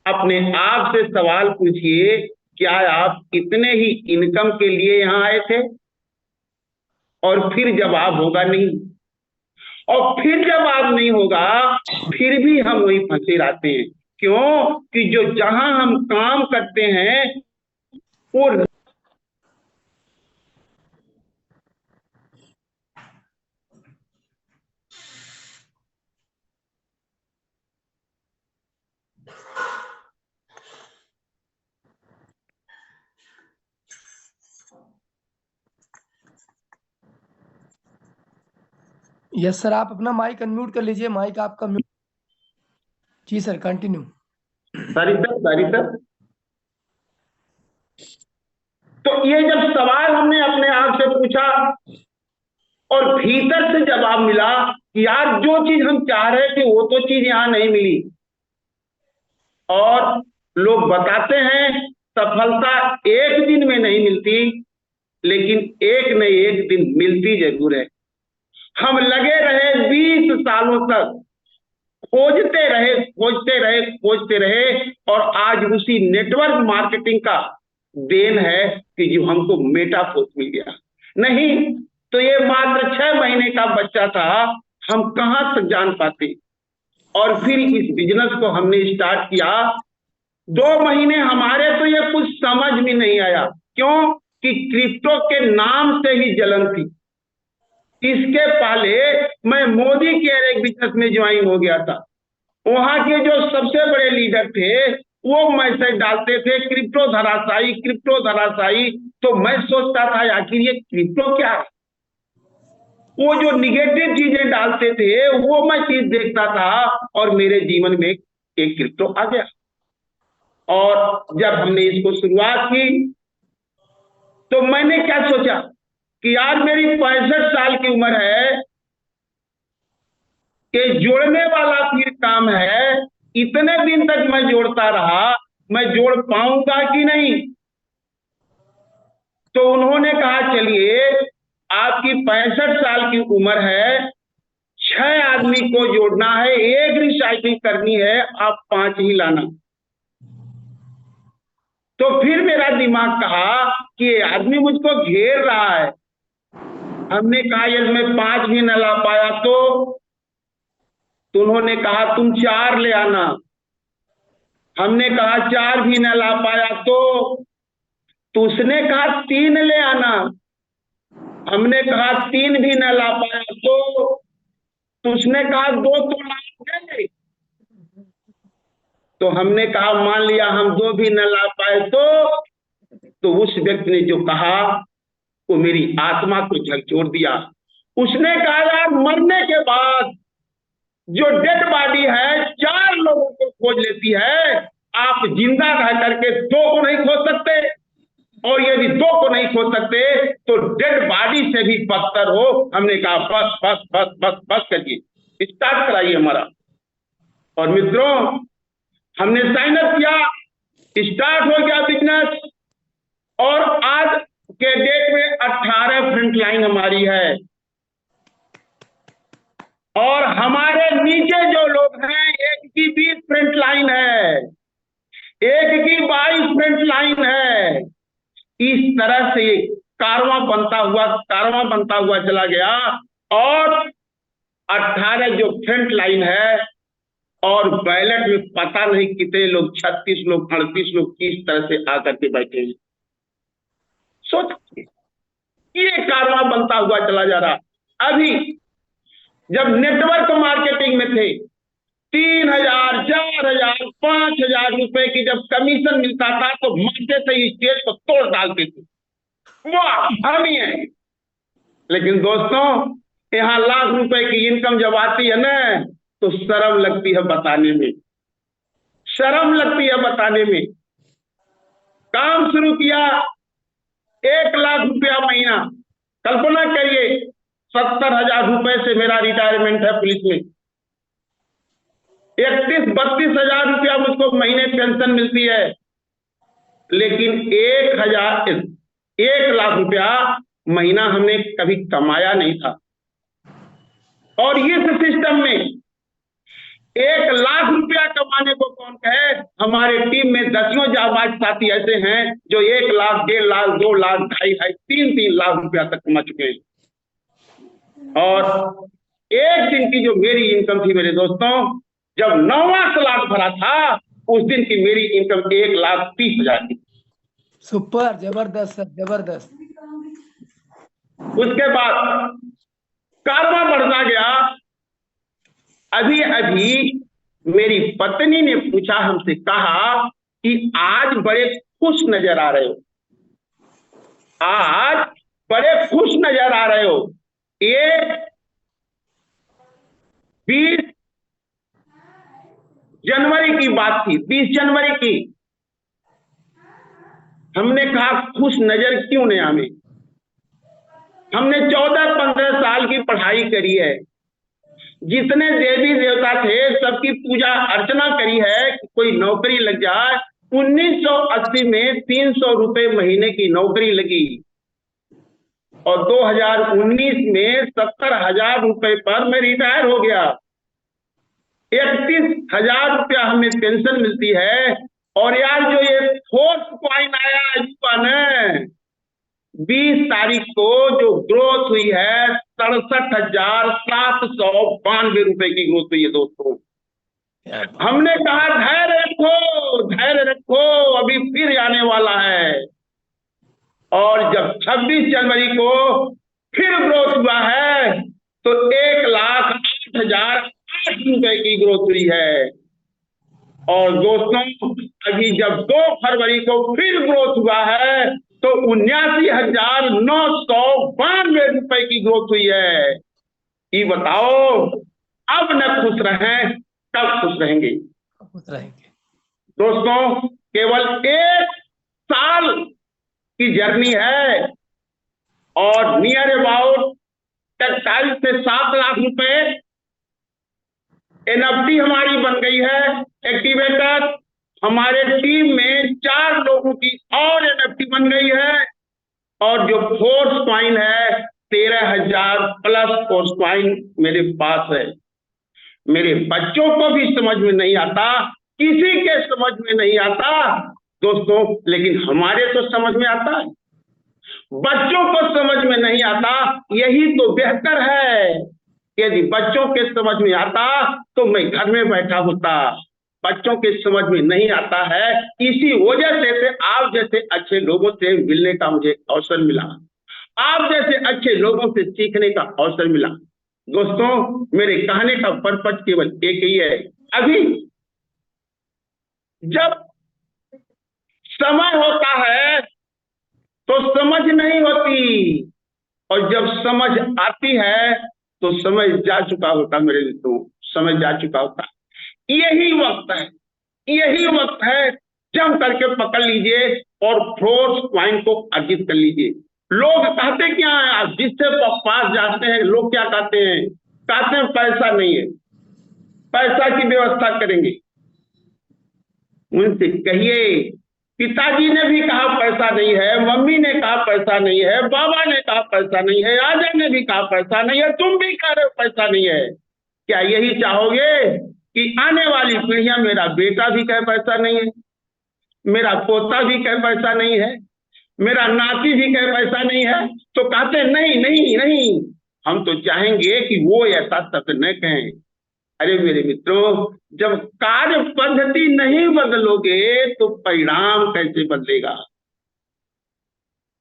अपने आप से सवाल पूछिए, क्या आप इतने ही इनकम के लिए यहां आए थे? और फिर जवाब होगा नहीं, और फिर जवाब नहीं होगा, फिर भी हम वही फंसे रहते हैं। क्यों? कि जो जहां हम काम करते हैं वो यस सर, आप अपना माइक अनम्यूट कर लीजिए, माइक आपका म्यूट। जी सर, कंटिन्यू। सारी सर। तो ये जब सवाल हमने अपने आप से पूछा और भीतर से जवाब मिला कि यार जो चीज हम चाह रहे थे वो तो चीज यहां नहीं मिली। और लोग बताते हैं सफलता एक दिन में नहीं मिलती, लेकिन एक न एक दिन मिलती जरूर है। हम लगे रहे 20 सालों तक, खोजते रहे खोजते रहे खोजते रहे, और आज उसी नेटवर्क मार्केटिंग का देन है कि जो हमको मेटाफोर्स मिल गया। नहीं तो ये मात्र 6 महीने का बच्चा था, हम कहां तक जान पाते। और फिर इस बिजनेस को हमने स्टार्ट किया। 2 महीने हमारे तो ये कुछ समझ में नहीं आया। क्यों? कि क्रिप्टो के नाम से ही जलन थी। इसके पहले मैं मोदी केयर एक बिजनेस में ज्वाइन हो गया था। वहां के जो सबसे बड़े लीडर थे वो मैसेज डालते थे क्रिप्टो धराशायी, क्रिप्टो धराशायी। तो मैं सोचता था आखिर ये क्रिप्टो क्या है? वो जो निगेटिव चीजें डालते थे वो मैं चीज देखता था, और मेरे जीवन में एक क्रिप्टो आ गया। और जब हमने इसको शुरुआत की तो मैंने क्या सोचा कि यार मेरी 65 साल की उम्र है, ये जोड़ने वाला फिर काम है। इतने दिन तक मैं जोड़ता रहा, मैं जोड़ पाऊंगा कि नहीं? तो उन्होंने कहा चलिए आपकी 65 साल की उम्र है, 6 आदमी को जोड़ना है, एक रिसाइकिल करनी है, आप 5 ही लाना। तो फिर मेरा दिमाग कहा कि ये आदमी मुझको घेर रहा है। हमने कहा यदि मैं 5 भी न ला पाया तो उन्होंने कहा तुम 4 ले आना। हमने कहा 4 भी न ला पाया तो उसने कहा 3 ले आना। हमने कहा 3 भी न ला पाया तो उसने कहा 2 तो ला देंगे। तो हमने कहा मान लिया हम 2 भी न ला पाए तो उस व्यक्ति ने जो कहा वो मेरी आत्मा को झकझोर दिया। उसने कहा यार मरने के बाद जो डेड बॉडी है 4 लोगों को खोज लेती है, आप जिंदा रह करके 2 को नहीं खोज सकते, और यदि 2 को नहीं खोज सकते तो डेड बॉडी से भी बदतर हो। हमने कहा बस बस बस बस बस करिए, स्टार्ट कराइए हमारा। और मित्रों हमने साइन अप किया, स्टार्ट हो गया बिजनेस, और आज के डेट में 18 फ्रंट लाइन हमारी है। और हमारे नीचे जो लोग हैं एक की 20 फ्रंट लाइन है, एक की 22 फ्रंट लाइन है। इस तरह से कारवां बनता हुआ चला गया। और 18 जो फ्रंट लाइन है, और बैलेट में पता नहीं कितने लोग, 36 लोग 38 लोग किस तरह से आकर के बैठे हैं। सोचिए ये कारवां बनता हुआ चला जा रहा। अभी जब नेटवर्क मार्केटिंग में थे 3,000, 4,000, 5,000 रुपए की जब कमीशन मिलता था तो माथे से स्टेज को तोड़ डालते थे, वाह हम ही हैं। लेकिन दोस्तों यहाँ लाख रुपए की इनकम जब आती है ना तो शर्म लगती है बताने में, शर्म लगती है बताने में। काम शुरू किया 1 लाख रुपया महीना, कल्पना करिए 70,000 रुपए से मेरा रिटायरमेंट है पुलिस में, 31-32 हजार रुपया मुझको महीने पेंशन मिलती है, लेकिन 1 लाख रुपया महीना हमने कभी कमाया नहीं था। और इस सिस्टम में 1 लाख रुपया कमाने को कौन कहे? हमारे टीम में दसियों जाबाज साथी ऐसे हैं जो 1 लाख, 1.5 लाख, 2 लाख, 2.5, 3 लाख रुपया तक कमा चुके हैं। और एक दिन की जो मेरी इनकम थी मेरे दोस्तों, जब 9वां सलाद भरा था, उस दिन की मेरी इनकम 1,30,000 थी। सुपर, जबरदस्त सर, जबरदस्त। उसके बाद कारवां बढ़ता गया। अभी अभी मेरी पत्नी ने पूछा, हमसे कहा कि आज बड़े खुश नजर आ रहे हो, आज बड़े खुश नजर आ रहे हो। ये 20 जनवरी की बात थी, 20 जनवरी की। हमने कहा खुश नजर क्यों नहीं हमें? हमने 14-15 साल की पढ़ाई करी है, जितने देवी देवता थे सबकी पूजा अर्चना करी है कि कोई नौकरी लग जाए। 1980 में 300 रुपए महीने की नौकरी लगी और 2019 में 70,000 रुपए पर मैं रिटायर हो गया। 31,000 रुपया हमें पेंशन मिलती है। और यार जो ये फोर्थ पॉइंट आया युवा ने, 20 तारीख को जो ग्रोथ हुई है 67,792 रुपए की ग्रोथ हुई है दोस्तों। हमने कहा धैर्य रखो, धैर्य रखो, अभी फिर आने वाला है। और जब 26 जनवरी को फिर ग्रोथ हुआ है तो 1,08,008 रुपए की ग्रोथ हुई है। और दोस्तों अभी जब 2 फरवरी को फिर ग्रोथ हुआ है तो 79,992 रुपए की ग्रोथ हुई है। ये बताओ अब न खुश रहें, कब खुश रहेंगे? खुश रहेंगे दोस्तों, केवल 1 साल की जर्नी है और नियर अबाउट 43 से 7 लाख रुपए एनएफटी हमारी बन गई है। एक्टिवेटर हमारे टीम में 4 लोगों की और एनएफटी बन गई है। और जो फोर्स पॉइंट है 13,000 प्लस फोर्स पॉइंट मेरे पास है। मेरे बच्चों को भी समझ में नहीं आता, किसी के समझ में नहीं आता दोस्तों, लेकिन हमारे तो समझ में आता है। बच्चों को समझ में नहीं आता, यही तो बेहतर है। यदि बच्चों के समझ में आता तो मैं घर में बैठा होता। बच्चों के समझ में नहीं आता है, इसी वजह से आप जैसे अच्छे लोगों से मिलने का मुझे अवसर मिला, आप जैसे अच्छे लोगों से सीखने का अवसर मिला। दोस्तों मेरे कहने का पर्पज केवल एक ही है, अभी जब समय होता है तो समझ नहीं होती, और जब समझ आती है तो समय जा चुका होता मेरे मित्रों, समय जा चुका होता। यही वक्त है, यही वक्त है, जम करके पकड़ लीजिए और फोर्स पॉइंट को अर्जित कर लीजिए। लोग कहते क्या है, आप जिससे पास जाते हैं लोग क्या कहते हैं? कहते हैं पैसा नहीं है, पैसा की व्यवस्था करेंगे। उनसे कहिए, पिताजी ने भी कहा पैसा नहीं है, मम्मी ने कहा पैसा नहीं है, बाबा ने कहा पैसा नहीं है, राजा ने भी कहा पैसा नहीं है, तुम भी कह रहे हो पैसा नहीं है। क्या यही चाहोगे कि आने वाली पीढ़ियां, मेरा बेटा भी कहे पैसा नहीं है, मेरा पोता भी कहे पैसा नहीं है, मेरा नाती भी कहे पैसा नहीं है? तो कहते नहीं नहीं नहीं, हम तो चाहेंगे कि वो ऐसा सत्य न कहें। अरे मेरे मित्रों, जब कार्य पद्धति नहीं बदलोगे तो परिणाम कैसे बदलेगा?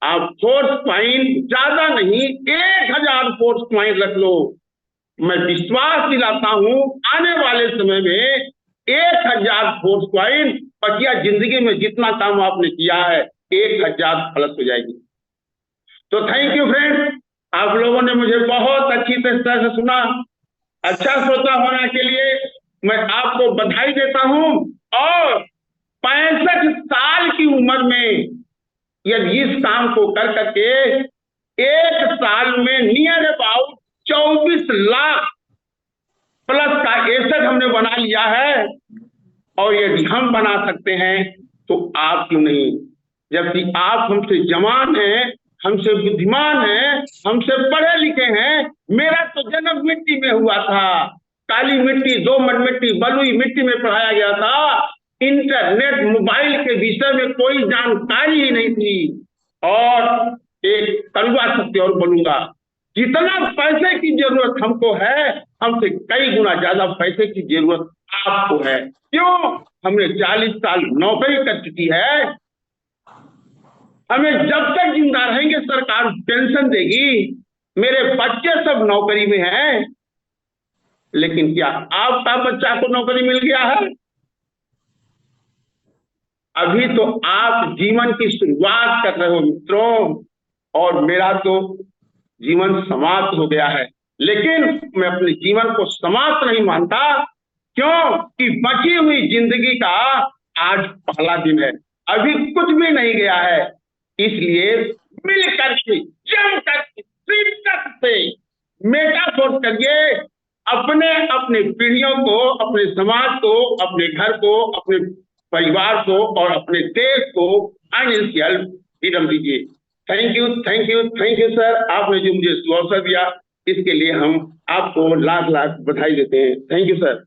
आप फोर्स पॉइंट ज्यादा नहीं 1,000 फोर्स पॉइंट रख लो। मैं विश्वास दिलाता हूं आने वाले समय में 1,000 फोर्स पॉइंट बकिया जिंदगी में जितना काम आपने किया है 1,000 प्लस हो जाएगी। तो थैंक यू फ्रेंड्स, आप लोगों ने मुझे बहुत अच्छी तरह से सुना। अच्छा श्रोता होने के लिए मैं आपको बधाई देता हूं। और 65 साल की उम्र में यदि इस काम को कर करके एक साल में नियर अबाउट 24 लाख प्लस का एसेट हमने बना लिया है। और यदि हम बना सकते हैं तो आप क्यों नहीं? जबकि आप हमसे जवान हैं, हमसे बुद्धिमान हैं, हमसे पढ़े लिखे हैं। मेरा तो जन्म मिट्टी में हुआ था, काली मिट्टी, दोमट मिट्टी, बलुई मिट्टी में पढ़ाया गया था। इंटरनेट, मोबाइल के विषय में कोई जानकारी ही नहीं थी। और एक कड़वा सत्य और बोलूंगा, जितना पैसे की जरूरत हमको है, हमसे कई गुना ज्यादा पैसे की जरूरत आपको है। क्यों? हमने 40 साल नौकरी कर चुकी है। हमें जब तक जिंदा रहेंगे सरकार पेंशन देगी। मेरे बच्चे सब नौकरी में हैं, लेकिन क्या आपका बच्चा को नौकरी मिल गया है? अभी तो आप जीवन की शुरुआत कर रहे हो मित्रों, और मेरा तो जीवन समाप्त हो गया है। लेकिन मैं अपने जीवन को समाप्त नहीं मानता, क्योंकि बची हुई जिंदगी का आज पहला दिन है, अभी कुछ भी नहीं गया है। इसलिए मिल करके, जम करके, शिद्दत से मेटाफोर करिए, अपने अपने पीढ़ियों को, अपने समाज को, अपने घर को, अपने परिवार को और अपने देश को फाइनेंशियल फ्रीडम दीजिए। Thank you, thank you, thank you sir. आपने जो मुझे अवसर दिया, इसके लिए हम आपको लाख लाख बधाई देते हैं। Thank you sir.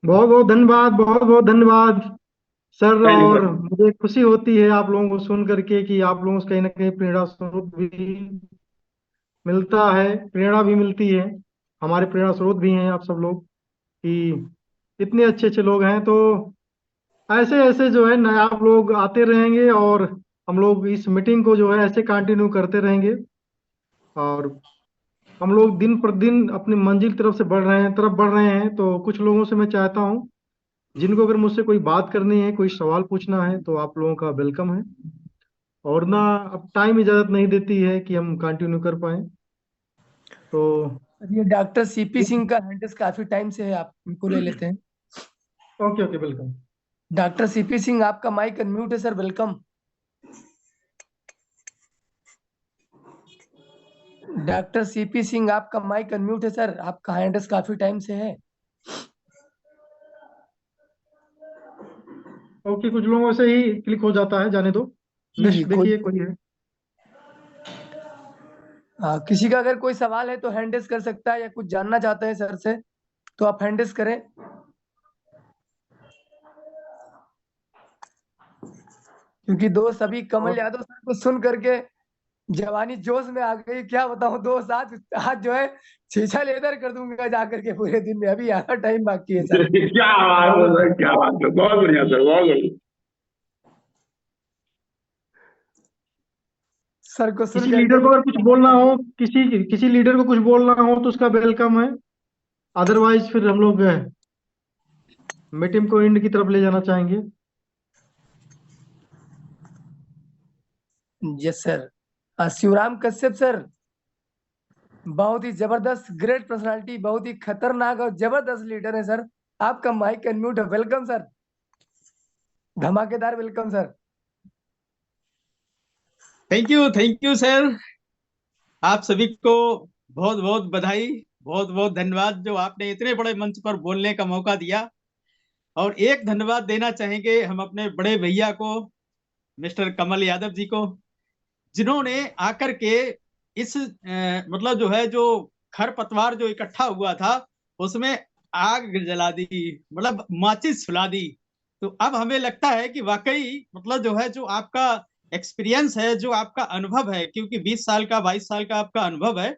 बहुत बहुत धन्यवाद, बहुत बहुत धन्यवाद सर। Thank you, और sir. मुझे खुशी होती है आप लोगों को सुन करके कि आप लोगों से कहीं ना कहीं प्रेरणा स्रोत भी मिलता है, प्रेरणा भी मिलती है। हमारे प्रेरणा स्रोत भी हैं आप सब लोग, कि इतने अच्छे अच्छे लोग हैं। तो ऐसे ऐसे जो है नए आप लोग आते रहेंगे, और हम लोग इस मीटिंग को जो है ऐसे कंटिन्यू करते रहेंगे। और हम लोग दिन पर दिन अपनी मंजिल तरफ बढ़ रहे हैं। तो कुछ लोगों से मैं चाहता हूँ, जिनको अगर मुझसे कोई बात करनी है, कोई सवाल पूछना है, तो आप लोगों का वेलकम है। और ना अब टाइम इजाजत नहीं देती है कि हम कंटिन्यू कर पाए। तो ये डॉक्टर सीपी सिंह का हैंडल्स काफी टाइम से है, आप उनको ले लेते हैं। Okay okay, welcome. Doctor CP Singh, आपका माइक अनम्यूट है sir, welcome. Doctor CP Singh, आपका माइक अनम्यूट है सर, आपका हैंडल्स काफी टाइम से है। ओके, कुछ लोगों से ही क्लिक हो जाता है, जाने दो। जी, नेक्स्ट देखिए, कोई है? किसी का अगर कोई सवाल है तो हैंडल्स कर सकता है, या कुछ जानना चाहते हैं सर से तो आप हैंडल्स करें। क्योंकि दोस्त अभी कमल यादव सर को सुन करके जवानी जोश में आ गई, क्या बताऊं दोस्त, आज जो है शीशा लेदर कर दूंगा जाकर के पूरे दिन में। अभी आधा टाइम बाकी है सर। क्या बात है सर, क्या बात है, बहुत बढ़िया सर, बहुत बढ़िया। सर को सुन किसी करके लीडर को अगर कुछ बोलना हो, किसी किसी लीडर को कुछ बोलना हो तो उसका वेलकम है। अदरवाइज फिर हम लोग मीटिंग को एंड की तरफ ले जाना चाहेंगे। Yes sir. Shivram Kashyap sir, बहुत ही जबरदस्त, ग्रेट पर्सनालिटी, बहुत ही खतरनाक और जबरदस्त लीडर है सर। आपका माइक अनम्यूट है, वेलकम सर, धमाकेदार welcome sir. Thank you sir. आप सभी को बहुत बहुत बधाई, बहुत बहुत धन्यवाद जो आपने इतने बड़े मंच पर बोलने का मौका दिया। और एक धन्यवाद देना चाहेंगे हम अपने बड़े भैया को, मिस्टर कमल यादव जी को, जिन्होंने आकर के इस मतलब जो है, जो खरपतवार जो इकट्ठा हुआ था उसमें आग जला दी, मतलब माचिस सुला दी। तो अब हमें लगता है कि वाकई मतलब जो है, जो आपका एक्सपीरियंस है, जो आपका अनुभव है, क्योंकि 20 साल का 22 साल का आपका अनुभव है,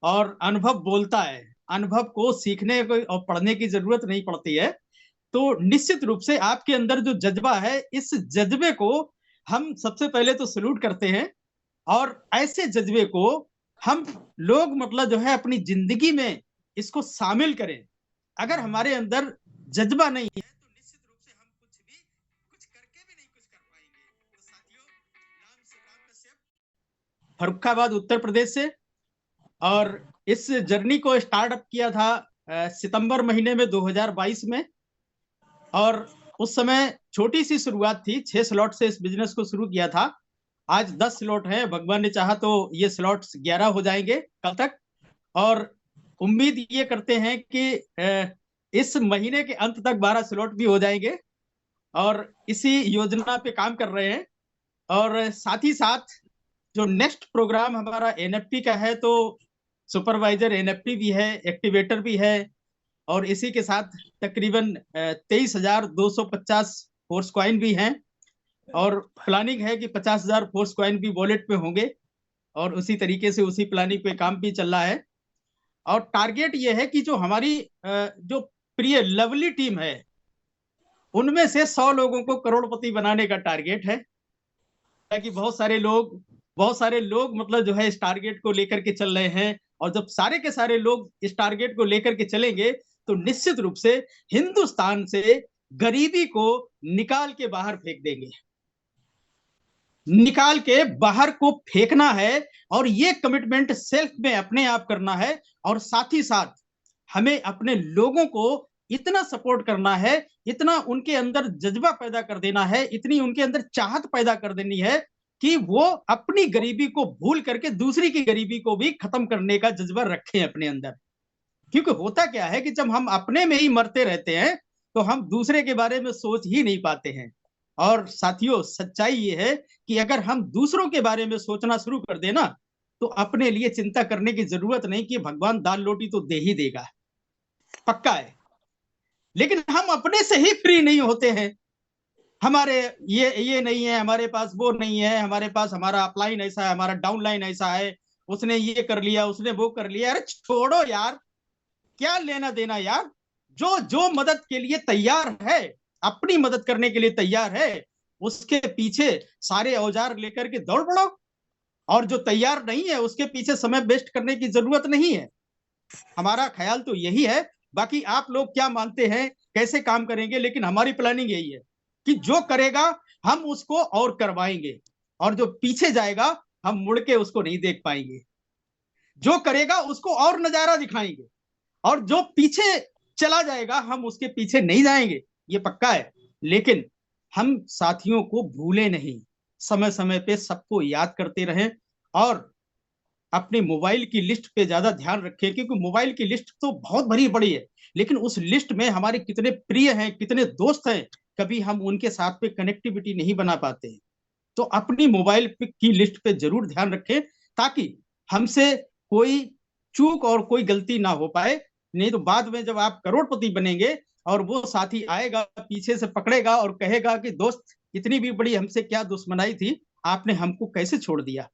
और अनुभव बोलता है, अनुभव को सीखने को और पढ़ने की जरूरत नहीं पड़ती है। तो निश्चित रूप से आपके अंदर जो जज्बा है, इस जज्बे को हम सबसे पहले तो सल्यूट करते हैं। और ऐसे जज्बे को हम लोग मतलब जो है अपनी जिंदगी में इसको शामिल करें। अगर हमारे अंदर जज्बा नहीं है तो निश्चित रूप से हम कुछ करके भी नहीं कुछ कर पाएंगे। तो साथियों, नाम शिवराम कश्यप, फर्रुखाबाद उत्तर प्रदेश से, और इस जर्नी को स्टार्टअप किया था सितंबर महीने में 2022 में। और उस समय छोटी सी शुरुआत थी, 6 स्लॉट से इस बिजनेस को शुरू किया था। आज 10 स्लॉट हैं, भगवान ने चाहा तो ये स्लॉट्स 11 हो जाएंगे कल तक। और उम्मीद ये करते हैं कि इस महीने के अंत तक 12 स्लॉट भी हो जाएंगे, और इसी योजना पे काम कर रहे हैं। और साथ ही साथ जो नेक्स्ट प्रोग्राम हमारा एनएफटी का है, तो सुपरवाइजर एनएफटी भी है, एक्टिवेटर भी है, और इसी के साथ तकरीबन 23,250 फोर्स कॉइन भी हैं, और प्लानिंग है कि 50,000 फोर्स कॉइन भी वॉलेट पे होंगे, और उसी तरीके से उसी प्लानिंग पे काम भी चल रहा है। और टारगेट ये है कि जो हमारी जो प्रिय लवली टीम है, उनमें से 100 लोगों को करोड़पति बनाने का टारगेट है। कि बहुत सारे लोग मतलब जो है इस टारगेट को लेकर के चल रहे हैं, और जब सारे के सारे लोग इस टारगेट को लेकर के चलेंगे तो निश्चित रूप से हिंदुस्तान से गरीबी को निकाल के बाहर फेंक देंगे, निकाल के बाहर को फेंकना है। और ये कमिटमेंट सेल्फ में अपने आप करना है, और साथ ही साथ हमें अपने लोगों को इतना सपोर्ट करना है, इतना उनके अंदर जज्बा पैदा कर देना है, इतनी उनके अंदर चाहत पैदा कर देनी है कि वो अपनी गरीबी को भूल करके दूसरी की गरीबी को भी खत्म करने का जज्बा रखें अपने अंदर। क्योंकि होता क्या है कि जब हम अपने में ही मरते रहते हैं तो हम दूसरे के बारे में सोच ही नहीं पाते हैं। और साथियों, सच्चाई ये है कि अगर हम दूसरों के बारे में सोचना शुरू कर देना तो अपने लिए चिंता करने की जरूरत नहीं कि भगवान दाल रोटी तो दे ही देगा, पक्का है। लेकिन हम अपने से ही फ्री नहीं होते हैं। हमारे ये नहीं है, हमारे पास वो नहीं है, हमारे पास हमारा अपलाइन ऐसा है, हमारा डाउनलाइन ऐसा है, उसने ये कर लिया, उसने वो कर लिया। अरे छोड़ो यार, क्या लेना देना यार। जो मदद के लिए तैयार है, अपनी मदद करने के लिए तैयार है, उसके पीछे सारे औजार लेकर के दौड़ पड़ो। और जो तैयार नहीं है उसके पीछे समय वेस्ट करने की जरूरत नहीं है। हमारा ख्याल तो यही है। बाकी आप लोग क्या मानते हैं, कैसे काम करेंगे, लेकिन हमारी प्लानिंग यही है कि जो करेगा हम उसको और करवाएंगे, और जो पीछे जाएगा हम मुड़ के उसको नहीं देख पाएंगे। जो करेगा उसको और नजारा दिखाएंगे, और जो पीछे चला जाएगा हम उसके पीछे नहीं जाएंगे, ये पक्का है। लेकिन हम साथियों को भूले नहीं, समय समय पे सबको याद करते रहें, और अपने मोबाइल की लिस्ट पे ज्यादा ध्यान रखें। क्योंकि मोबाइल की लिस्ट तो बहुत भरी पड़ी है, लेकिन उस लिस्ट में हमारे कितने प्रिय हैं, कितने दोस्त हैं, कभी हम उनके साथ पे कनेक्टिविटी नहीं बना पाते हैं। तो अपनी मोबाइल की लिस्ट पे जरूर ध्यान रखें, ताकि हमसे कोई चूक और कोई गलती ना हो पाए। नहीं तो बाद में जब आप करोड़पति बनेंगे और वो साथी आएगा पीछे से पकड़ेगा और कहेगा कि दोस्त, इतनी भी बड़ी हमसे क्या दुश्मनाई थी, आपने हमको कैसे छोड़ दिया।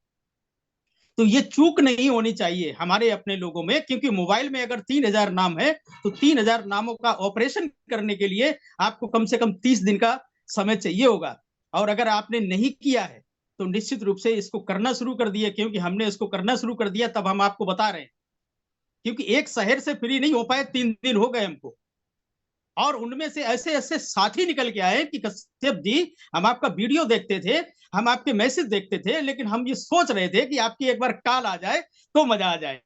तो ये चूक नहीं होनी चाहिए हमारे अपने लोगों में। क्योंकि मोबाइल में अगर 3,000 नाम है तो 3,000 नामों का ऑपरेशन करने के लिए आपको कम से कम 30 दिन का समय चाहिए होगा। और अगर आपने नहीं किया है तो निश्चित रूप से इसको करना शुरू कर दिया, क्योंकि हमने इसको करना शुरू कर दिया तब हम आपको बता रहे हैं। क्योंकि एक शहर से फ्री नहीं हो पाए, 3 दिन हो गए हमको, और उनमें से ऐसे ऐसे साथी निकल के आए कि कश्यप जी, हम आपका वीडियो देखते थे, हम आपके मैसेज देखते थे, लेकिन हम ये सोच रहे थे कि आपकी एक बार कॉल आ जाए तो मजा आ जाए।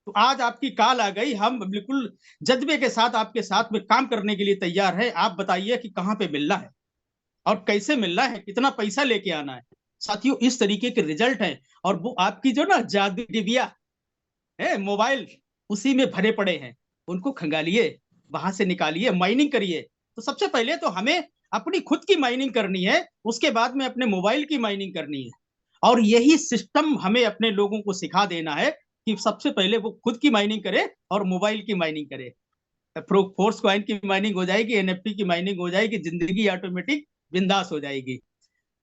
तो आज आपकी कॉल आ गई, हम बिल्कुल जज्बे के साथ आपके साथ में काम करने के लिए तैयार है। आप बताइए कि कहाँ पे मिलना है और कैसे मिलना है, कितना पैसा लेके आना है। साथियों, इस तरीके के रिजल्ट हैं, और वो आपकी जो ना जादू डिबिया है मोबाइल, उसी में भरे पड़े हैं। उनको खंगालिए, वहां से निकालिए, माइनिंग करिए। तो सबसे पहले तो हमें अपनी खुद की माइनिंग करनी है, उसके बाद में अपने मोबाइल की माइनिंग करनी है। और यही सिस्टम हमें अपने लोगों को सिखा देना है कि सबसे पहले वो खुद की माइनिंग करे और मोबाइल की माइनिंग करे। फोर्स कॉइन की माइनिंग हो जाएगी, एनएफटी की माइनिंग हो जाएगी, जिंदगी ऑटोमेटिक बिंदास हो जाएगी।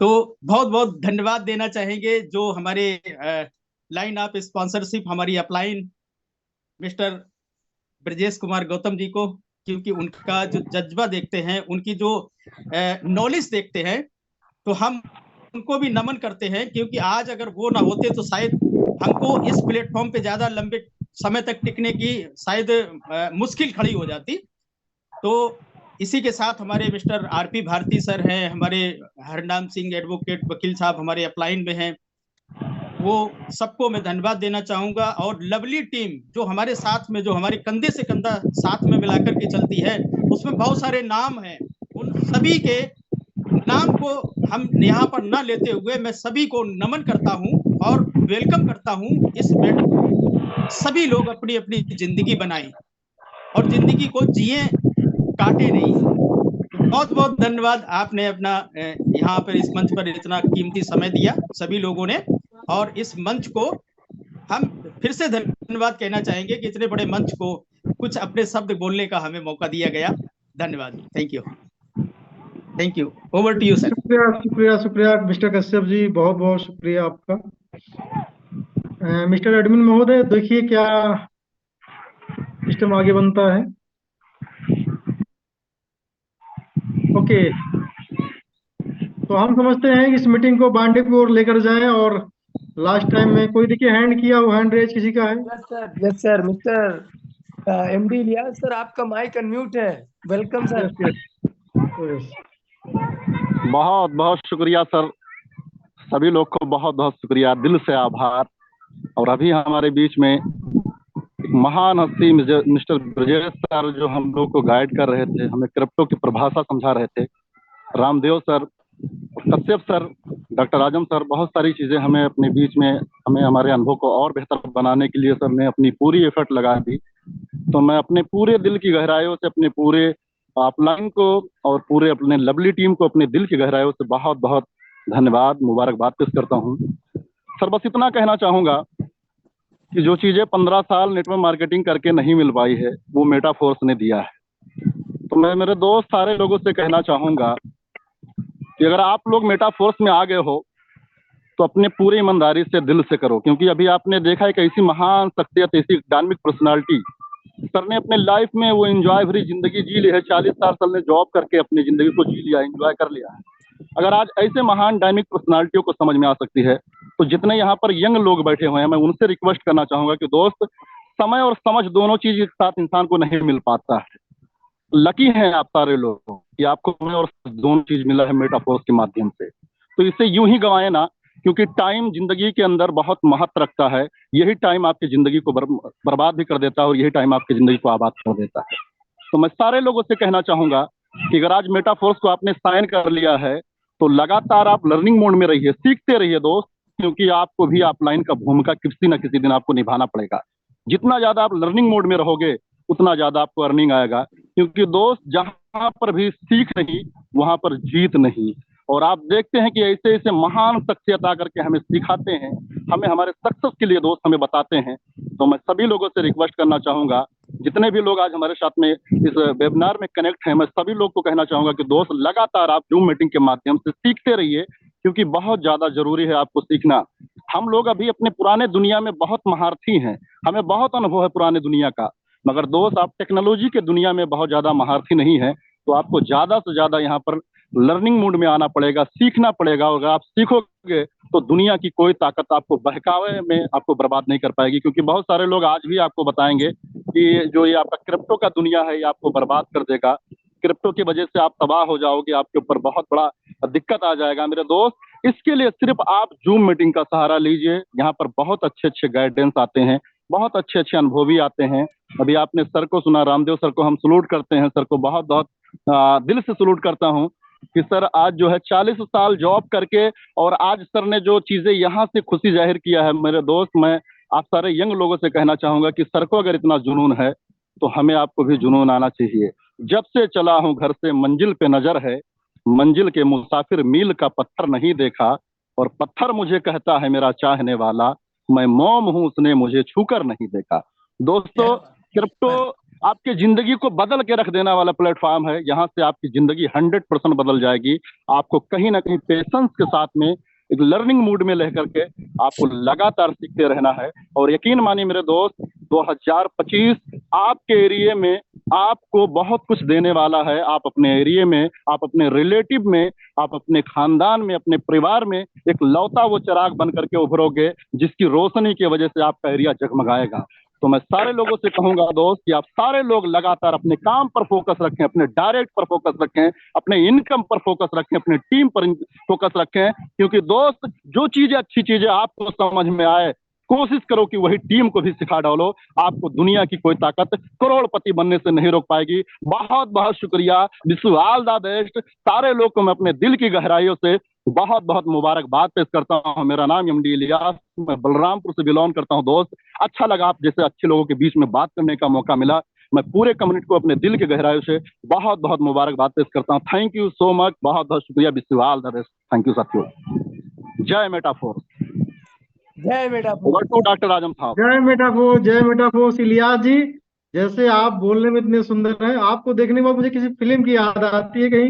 तो बहुत बहुत धन्यवाद देना चाहेंगे जो हमारे लाइन ऑफ स्पॉन्सरशिप, हमारी अपलाइन मिस्टर ब्रजेश कुमार गौतम जी को, क्योंकि उनका जो जज्बा देखते हैं, उनकी जो नॉलेज देखते हैं, तो हम उनको भी नमन करते हैं। क्योंकि आज अगर वो ना होते तो शायद हमको इस प्लेटफॉर्म पे ज्यादा लंबे समय तक टिकने की शायद मुश्किल खड़ी हो जाती। तो इसी के साथ हमारे मिस्टर आरपी भारती सर हैं, हमारे हरनाम सिंह एडवोकेट वकील साहब हमारे अपलाइन में हैं, वो सबको मैं धन्यवाद देना चाहूंगा। और लवली टीम जो हमारे साथ में, जो हमारे कंधे से कंधा साथ में मिलाकर के चलती है, उसमें बहुत सारे नाम हैं। उन सभी के नाम को हम यहाँ पर न लेते हुए मैं सभी को नमन करता हूँ और वेलकम करता हूँ इस सभी लोग अपनी अपनी जिंदगी बनाएं और जिंदगी को जिए, काटे नहीं। बहुत बहुत धन्यवाद, आपने अपना यहाँ पर इस मंच पर इतना कीमती समय दिया सभी लोगों ने, और इस मंच को हम फिर से धन्यवाद कहना चाहेंगे कि इतने बड़े मंच को कुछ अपने शब्द बोलने का हमें मौका दिया गया। धन्यवाद, thank you, thank you. Over to you sir. शुक्रिया शुक्रिया शुक्रिया मिस्टर कश्यप जी, बहुत बहुत शुक्रिया आपका। मिस्टर एडमिन महोदय, देखिए क्या सिस्टम आगे बनता है। ओके, तो हम समझते हैं कि इस मीटिंग को बांडे की ओर लेकर जाएं। और लास्ट टाइम में कोई देखिए हैंड किया, वो हैंड रेज किसी का है? Yes sir, mister MD Ilyas sir, आपका माइक अनम्यूट है। Welcome sir. यस। बहुत बहुत शुक्रिया सर, सभी लोग को बहुत बहुत शुक्रिया, दिल से आभार। और अभी हमारे बीच में एक महान हस्ती मिस्टर ब्रजेश सर जो हम लोग को गाइड कर रहे थे, हमें क्रिप्टो की परिभाषा समझा रहे थे, Ramdev sir, Kashyap sir, doctor Azam sir, बहुत सारी चीज़ें हमें अपने बीच में, हमें हमारे अनुभव को और बेहतर बनाने के लिए सर ने अपनी पूरी एफर्ट लगा दी। तो मैं अपने पूरे दिल की गहराइयों से अपने पूरे अपलाइन को और पूरे अपने लवली टीम को अपने दिल की गहराइयों से बहुत बहुत धन्यवाद, मुबारकबाद पेश करता हूँ। सर बस इतना कहना चाहूँगा कि जो चीज़ें 15 साल नेटवर्क मार्केटिंग करके नहीं मिल पाई है, वो मेटाफोर्स ने दिया है। तो मैं मेरे दोस्त सारे लोगों से कहना चाहूँगा कि अगर आप लोग मेटाफोर्स में आ गए हो तो अपने पूरी ईमानदारी से दिल से करो, क्योंकि अभी आपने देखा है कि ऐसी महान शख्सियत, ऐसी डायनामिक पर्सनालिटी सर ने अपने लाइफ में वो एंजॉय भरी जिंदगी जी ली है। 40 साल सर ने जॉब करके अपनी जिंदगी को जी लिया, एंजॉय कर लिया है। अगर आज ऐसे महान डायनामिक पर्सनालिटियों को समझ में आ सकती है, तो जितने यहाँ पर यंग लोग बैठे हुए हैं, मैं उनसे रिक्वेस्ट करना चाहूंगा कि दोस्त, समय और समझ दोनों चीज एक साथ इंसान को नहीं मिल पाता है। लकी हैं आप सारे लोग कि आपको समय और दोनों चीज मिला है मेटाफोर्स के माध्यम से। तो इसे यूं ही गंवाए ना, क्योंकि टाइम जिंदगी के अंदर बहुत महत्व रखता है। यही टाइम आपकी जिंदगी को बर्बाद भी कर देता है और यही टाइम आपकी जिंदगी को आबाद कर देता है। तो मैं सारे लोगों से कहना चाहूंगा कि अगर आज मेटाफोर्स को आपने साइन कर लिया है तो लगातार आप लर्निंग मोड में रहिए, सीखते रहिए दोस्त, क्योंकि आपको भी ऑफलाइन का भूमिका किसी न किसी दिन आपको निभाना पड़ेगा। जितना ज्यादा आप लर्निंग मोड में रहोगे उतना ज्यादा आपको अर्निंग आएगा, क्योंकि दोस्त जहां पर भी सीख नहीं वहां पर जीत नहीं। और आप देखते हैं कि ऐसे ऐसे महान शख्सियत आकर के हमें सिखाते हैं, हमें हमारे सक्सेस के लिए दोस्त हमें बताते हैं। तो मैं सभी लोगों से रिक्वेस्ट करना चाहूंगा, जितने भी लोग आज हमारे साथ में इस वेबिनार में कनेक्ट हैं, मैं सभी लोग को कहना चाहूंगा कि दोस्त लगातार आप जूम मीटिंग के माध्यम से सीखते रहिए, क्योंकि बहुत ज्यादा जरूरी है आपको सीखना। हम लोग अभी अपने पुराने दुनिया में बहुत महारथी हैं, हमें बहुत अनुभव है पुराने दुनिया का, मगर दोस्त आप टेक्नोलॉजी के दुनिया में बहुत ज्यादा महारथी नहीं है। तो आपको ज्यादा से ज्यादा यहाँ पर लर्निंग मूड में आना पड़ेगा, सीखना पड़ेगा। और अगर आप सीखोगे तो दुनिया की कोई ताकत आपको बहकावे में आपको बर्बाद नहीं कर पाएगी, क्योंकि बहुत सारे लोग आज भी आपको बताएंगे कि जो ये आपका क्रिप्टो का दुनिया है ये आपको बर्बाद कर देगा, क्रिप्टो की वजह से आप तबाह हो जाओगे, आपके ऊपर बहुत बड़ा दिक्कत आ जाएगा। मेरे दोस्त, इसके लिए सिर्फ आप जूम मीटिंग का सहारा लीजिए। यहाँ पर बहुत अच्छे अच्छे गाइडेंस आते हैं, बहुत अच्छे अच्छे अनुभवी आते हैं। अभी आपने सर को सुना, रामदेव सर को हम सलूट करते हैं, सर को बहुत बहुत दिल से सलूट करता हूँ कि सर आज जो है 40 साल जॉब करके और आज सर ने जो चीजें यहाँ से खुशी जाहिर किया है। मेरे दोस्त, मैं आप सारे यंग लोगों से कहना चाहूंगा कि सर को अगर इतना जुनून है तो हमें आपको भी जुनून आना चाहिए। जब से चला हूँ घर से मंजिल पे नजर है, मंजिल के मुसाफिर मील का पत्थर नहीं देखा, और पत्थर मुझे कहता है मेरा चाहने वाला, मैं मोम हूं उसने मुझे छूकर नहीं देखा। दोस्तों, क्रिप्टो आपकी जिंदगी को बदल के रख देने वाला प्लेटफॉर्म है। यहाँ से आपकी जिंदगी 100% बदल जाएगी। आपको कहीं ना कहीं पेशेंस के साथ में एक लर्निंग मूड में रह करके आपको लगातार सीखते रहना है। और यकीन मानिए मेरे दोस्त, 2025 आपके एरिया में आपको बहुत कुछ देने वाला है। आप अपने एरिया में, आप अपने रिलेटिव में, आप अपने खानदान में, अपने परिवार में एक लौता वो चिराग बन करके उभरोगे जिसकी रोशनी की वजह से आपका एरिया जगमगाएगा। तो मैं सारे लोगों से कहूंगा दोस्त कि आप सारे लोग लगातार अपने काम पर फोकस रखें, अपने डायरेक्ट पर फोकस रखें, अपने इनकम पर फोकस रखें, अपने टीम पर फोकस रखें। क्योंकि दोस्त, जो चीजें अच्छी चीजें आपको समझ में आए कोशिश करो कि वही टीम को भी सिखा डालो। आपको दुनिया की कोई ताकत करोड़पति बनने से नहीं रोक पाएगी। बहुत बहुत शुक्रिया। Wish you all the best. सारे लोग को मैं अपने दिल की गहराइयों से बहुत बहुत मुबारकबाद पेश करता हूँ। मेरा नाम एमडी इलियास, मैं बलरामपुर से बिलोंग करता हूँ। दोस्त, अच्छा लगा आप जैसे अच्छे लोगों के बीच में बात करने का मौका मिला। मैं पूरे कम्युनिटी को अपने दिल की गहराइयों से बहुत बहुत मुबारकबाद पेश करता हूँ। Thank you so much. बहुत बहुत शुक्रिया। Wish you all the best. Thank you साथियों। जय मेटाफोर। जय बेटा। ओवर टू डॉक्टर आजम साहब। जय मेटाफोर्स इलियास जी। जैसे आप बोलने में इतने सुंदर हैं, आपको देखने के बाद मुझे किसी फिल्म की याद आती है। कहीं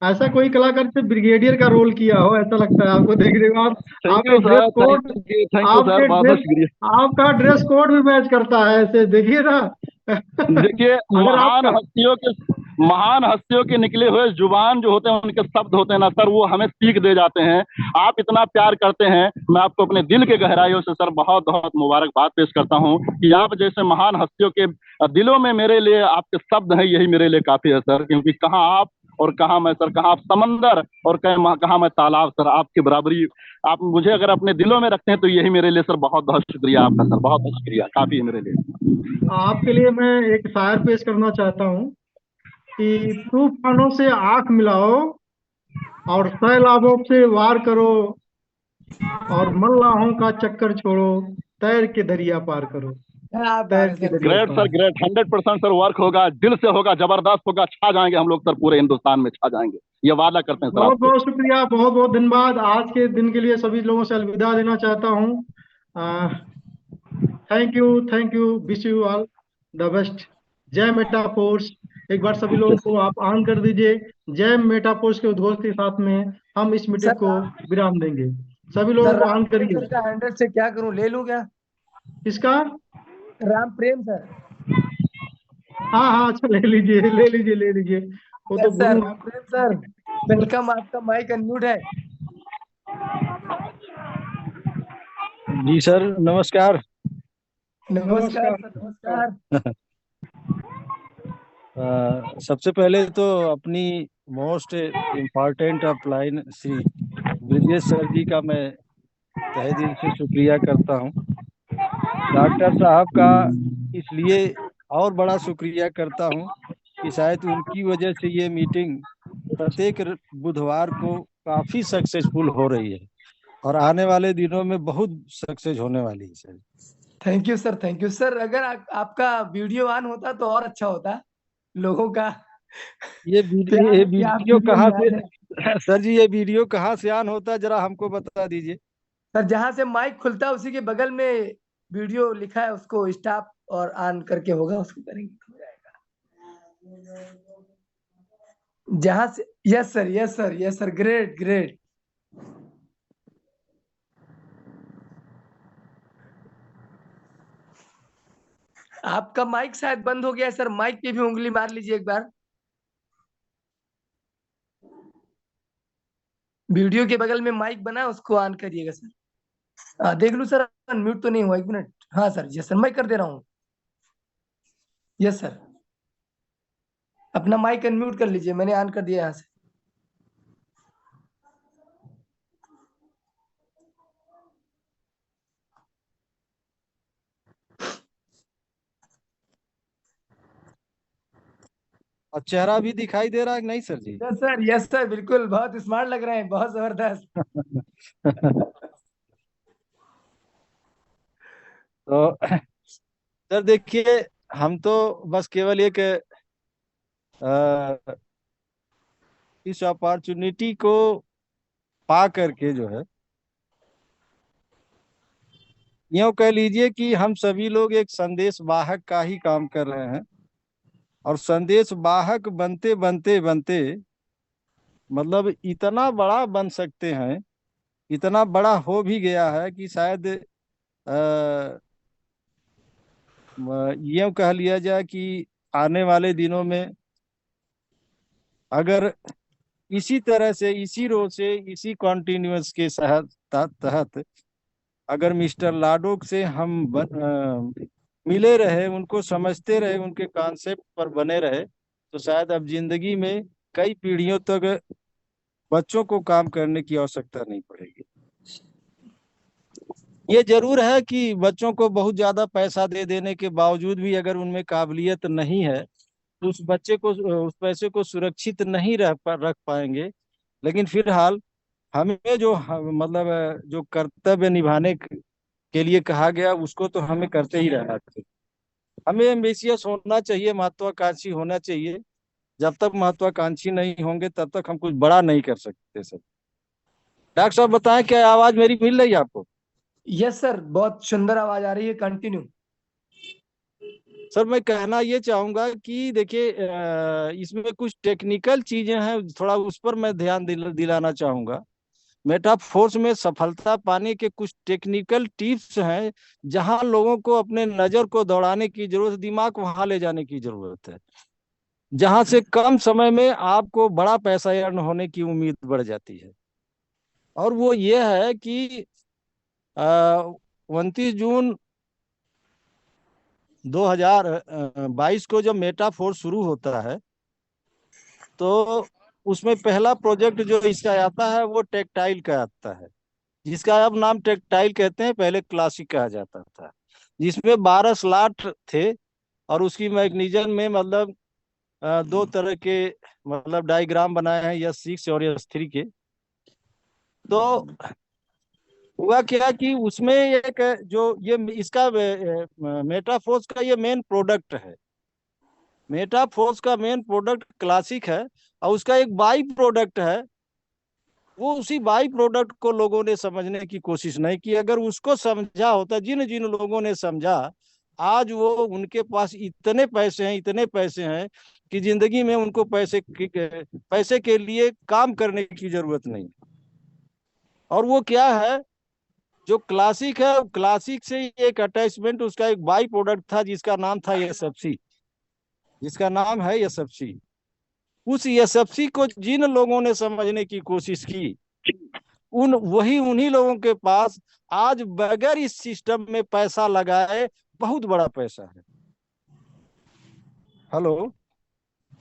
ऐसा कोई कलाकार से ब्रिगेडियर का रोल किया हो, ऐसा लगता है आपको देखने के बाद। थैंक आपके you dress sir. Code thank you sir. आपके बहुत बहुत ड्रेस शुक्रिया। आपका ड्रेस कोड भी मैच करता है, ऐसे देखिए ना। देखिए, अगर आपका महान हस्तियों के निकले हुए जुबान जो होते हैं, उनके शब्द होते हैं ना सर, वो हमें सीख दे जाते हैं। आप इतना प्यार करते हैं, मैं आपको अपने दिल के गहराइयों से सर बहुत बहुत मुबारकबाद पेश करता हूँ कि आप जैसे महान हस्तियों के दिलों में मेरे लिए आपके शब्द हैं, यही मेरे लिए काफी है सर। क्योंकि कहाँ आप और कहाँ मैं सर, कहाँ आप समंदर और कहाँ मैं तालाब सर। आपकी बराबरी आप मुझे अगर अपने दिलों में रखते हैं तो यही मेरे लिए सर बहुत बहुत शुक्रिया आपका सर। बहुत बहुत शुक्रिया, काफी है मेरे लिए। आपके लिए मैं एक शायर पेश करना चाहता हूँ कि तूफानों से आंख मिलाओ और सैलाबों से वार करो और मल्लाहों का चक्कर छोड़ो, तैर के दरिया पार करो। क्या बात तैर है के सर। दरिया ग्रेट पार। Sir, great. 100% सर वर्क होगा, दिल से होगा, जबरदस्त होगा, छा जाएंगे हम लोग सर, पूरे हिंदुस्तान में छा जाएंगे, ये वादा करते हैं सर बहुत आपसे। बहुत शुक्रिया, बहुत बहुत धन्यवाद। आज के दिन के लिए सभी लोगों से अलविदा लेना चाहता हूँ। Thank you, wish you all the best. जय मेटाफोर्स। एक बार सभी लोगों को आप ऑन कर दीजिए। जय मेटाफोर्स के उद्घोष के साथ में हम इस मीटिंग सर को विराम देंगे। सभी लोगों सर को राम ऑन प्रेम करिए। सर का 100 से क्या करूं, ले लूं क्या? किसका? राम प्रेम सर। हाँ हाँ, अच्छा, ले लीजिए, ले लीजिए, ले लीजिए। वो तो यस सर, गुरु राम प्रेम सर। वेलकम, आपका माइक अनम्यूट है। जी सर, नमस्कार। नमस्कार नमस्कार। सर, नमस्कार। सबसे पहले तो अपनी most important upline Shri Brijesh sir ji का मैं तहे दिल से शुक्रिया करता हूँ। डॉक्टर साहब का इसलिए और बड़ा शुक्रिया करता हूँ कि शायद उनकी वजह से ये मीटिंग प्रत्येक बुधवार को काफी सक्सेसफुल हो रही है और आने वाले दिनों में बहुत सक्सेस होने वाली है sir. Thank you sir, thank you sir. अगर आपका वीडियो ऑन होता तो और अच्छा होता। लोगों का ये प्यार है कि आप वीडियो वीडियो कहाँ में आ से रहे हैं। सर जी, ये वीडियो कहाँ से ऑन होता है, जरा हमको बता दीजिए। सर जहां से माइक खुलता है उसी के बगल में वीडियो लिखा है, उसको स्टॉप और ऑन करके होगा, उसको करेंगे तो हो जाएगा। जहां से, yes sir, yes sir, yes sir, great great. आपका माइक शायद बंद हो गया है सर, माइक पे भी उंगली मार लीजिए एक बार। वीडियो के बगल में माइक बना है, उसको ऑन करिएगा सर। देख लूं सर, अनम्यूट तो नहीं हुआ, एक मिनट। हाँ सर, यस सर, मैं कर दे रहा हूँ। यस सर, अपना माइक अनम्यूट कर लीजिए, मैंने ऑन कर दिया यहाँ से। और चेहरा भी दिखाई दे रहा है कि नहीं सर जी? यस सर, यस सर, बिल्कुल, बहुत स्मार्ट लग रहे हैं, बहुत जबरदस्त। तो सर देखिए, हम तो बस केवल एक अ, इस अपॉर्चुनिटी को पा करके जो है, यूं कह लीजिए कि हम सभी लोग एक संदेश वाहक का ही काम कर रहे हैं और संदेश वाहक बनते बनते बनते मतलब इतना बड़ा बन सकते हैं, इतना बड़ा हो भी गया है कि शायद यूं कह लिया जाए कि आने वाले दिनों में अगर इसी तरह से, इसी रो से, इसी कॉन्टिन्यूस के तहत अगर मिस्टर लाडो से हम मिले रहे, उनको समझते रहे, उनके कॉन्सेप्ट पर बने रहे, तो शायद अब जिंदगी में कई पीढ़ियों तक बच्चों को काम करने की आवश्यकता नहीं पड़ेगी। ये जरूर है कि बच्चों को बहुत ज्यादा पैसा दे देने के बावजूद भी अगर उनमें काबिलियत नहीं है तो उस बच्चे को, उस पैसे को सुरक्षित नहीं रख पाएंगे। लेकिन फिलहाल हमें जो मतलब जो कर्तव्य निभाने के लिए कहा गया उसको तो हमें करते ही रहना चाहिए। हमें एम्बिशियस होना चाहिए, महत्वाकांक्षी होना चाहिए। जब तक महत्वाकांक्षी नहीं होंगे तब तक हम कुछ बड़ा नहीं कर सकते सर। डॉक्टर साहब बताएं, क्या आवाज मेरी मिल रही है आपको? यस सर, बहुत सुंदर आवाज आ रही है, कंटिन्यू। सर मैं कहना ये चाहूंगा कि देखिए इसमें कुछ टेक्निकल चीजें हैं, थोड़ा उस पर मैं ध्यान दिलाना चाहूंगा। मेटाफोर्स में सफलता पाने के कुछ टेक्निकल टिप्स हैं, जहां लोगों को अपने नजर को दौड़ाने की जरूरत, दिमाग वहां ले जाने की जरूरत है, जहां से कम समय में आपको बड़ा पैसा अर्न होने की उम्मीद बढ़ जाती है। और वो ये है कि 29 जून 2022 को जब मेटाफोर्स शुरू होता है तो उसमें पहला प्रोजेक्ट जो इसका आता है वो टेक्टाइल का आता है, जिसका अब नाम टेक्टाइल कहते हैं, पहले क्लासिक कहा जाता था, जिसमें 12 स्लॉट थे। और उसकी मैकेनिज्म में मतलब दो तरह के मतलब डायग्राम बनाए हैं, S6 और S3 के। तो हुआ क्या कि उसमें एक जो ये इसका मेटाफोर्स का ये मेन प्रोडक्ट है। मेटाफोर्स का मेन प्रोडक्ट क्लासिक है और उसका एक बाई प्रोडक्ट है। वो उसी बाई प्रोडक्ट को लोगों ने समझने की कोशिश नहीं की। अगर उसको समझा होता, जिन जिन लोगों ने समझा, आज वो उनके पास इतने पैसे हैं, इतने पैसे हैं कि जिंदगी में उनको पैसे के लिए काम करने की जरूरत नहीं। और वो क्या है, जो क्लासिक है, क्लासिक से एक अटैचमेंट, उसका एक बाई प्रोडक्ट था जिसका नाम था SFC, जिसका नाम है SFC। उस SFC को जिन लोगों ने समझने की कोशिश की, उन्हीं लोगों के पास आज बगैर इस सिस्टम में पैसा लगाए बहुत बड़ा पैसा है। हेलो,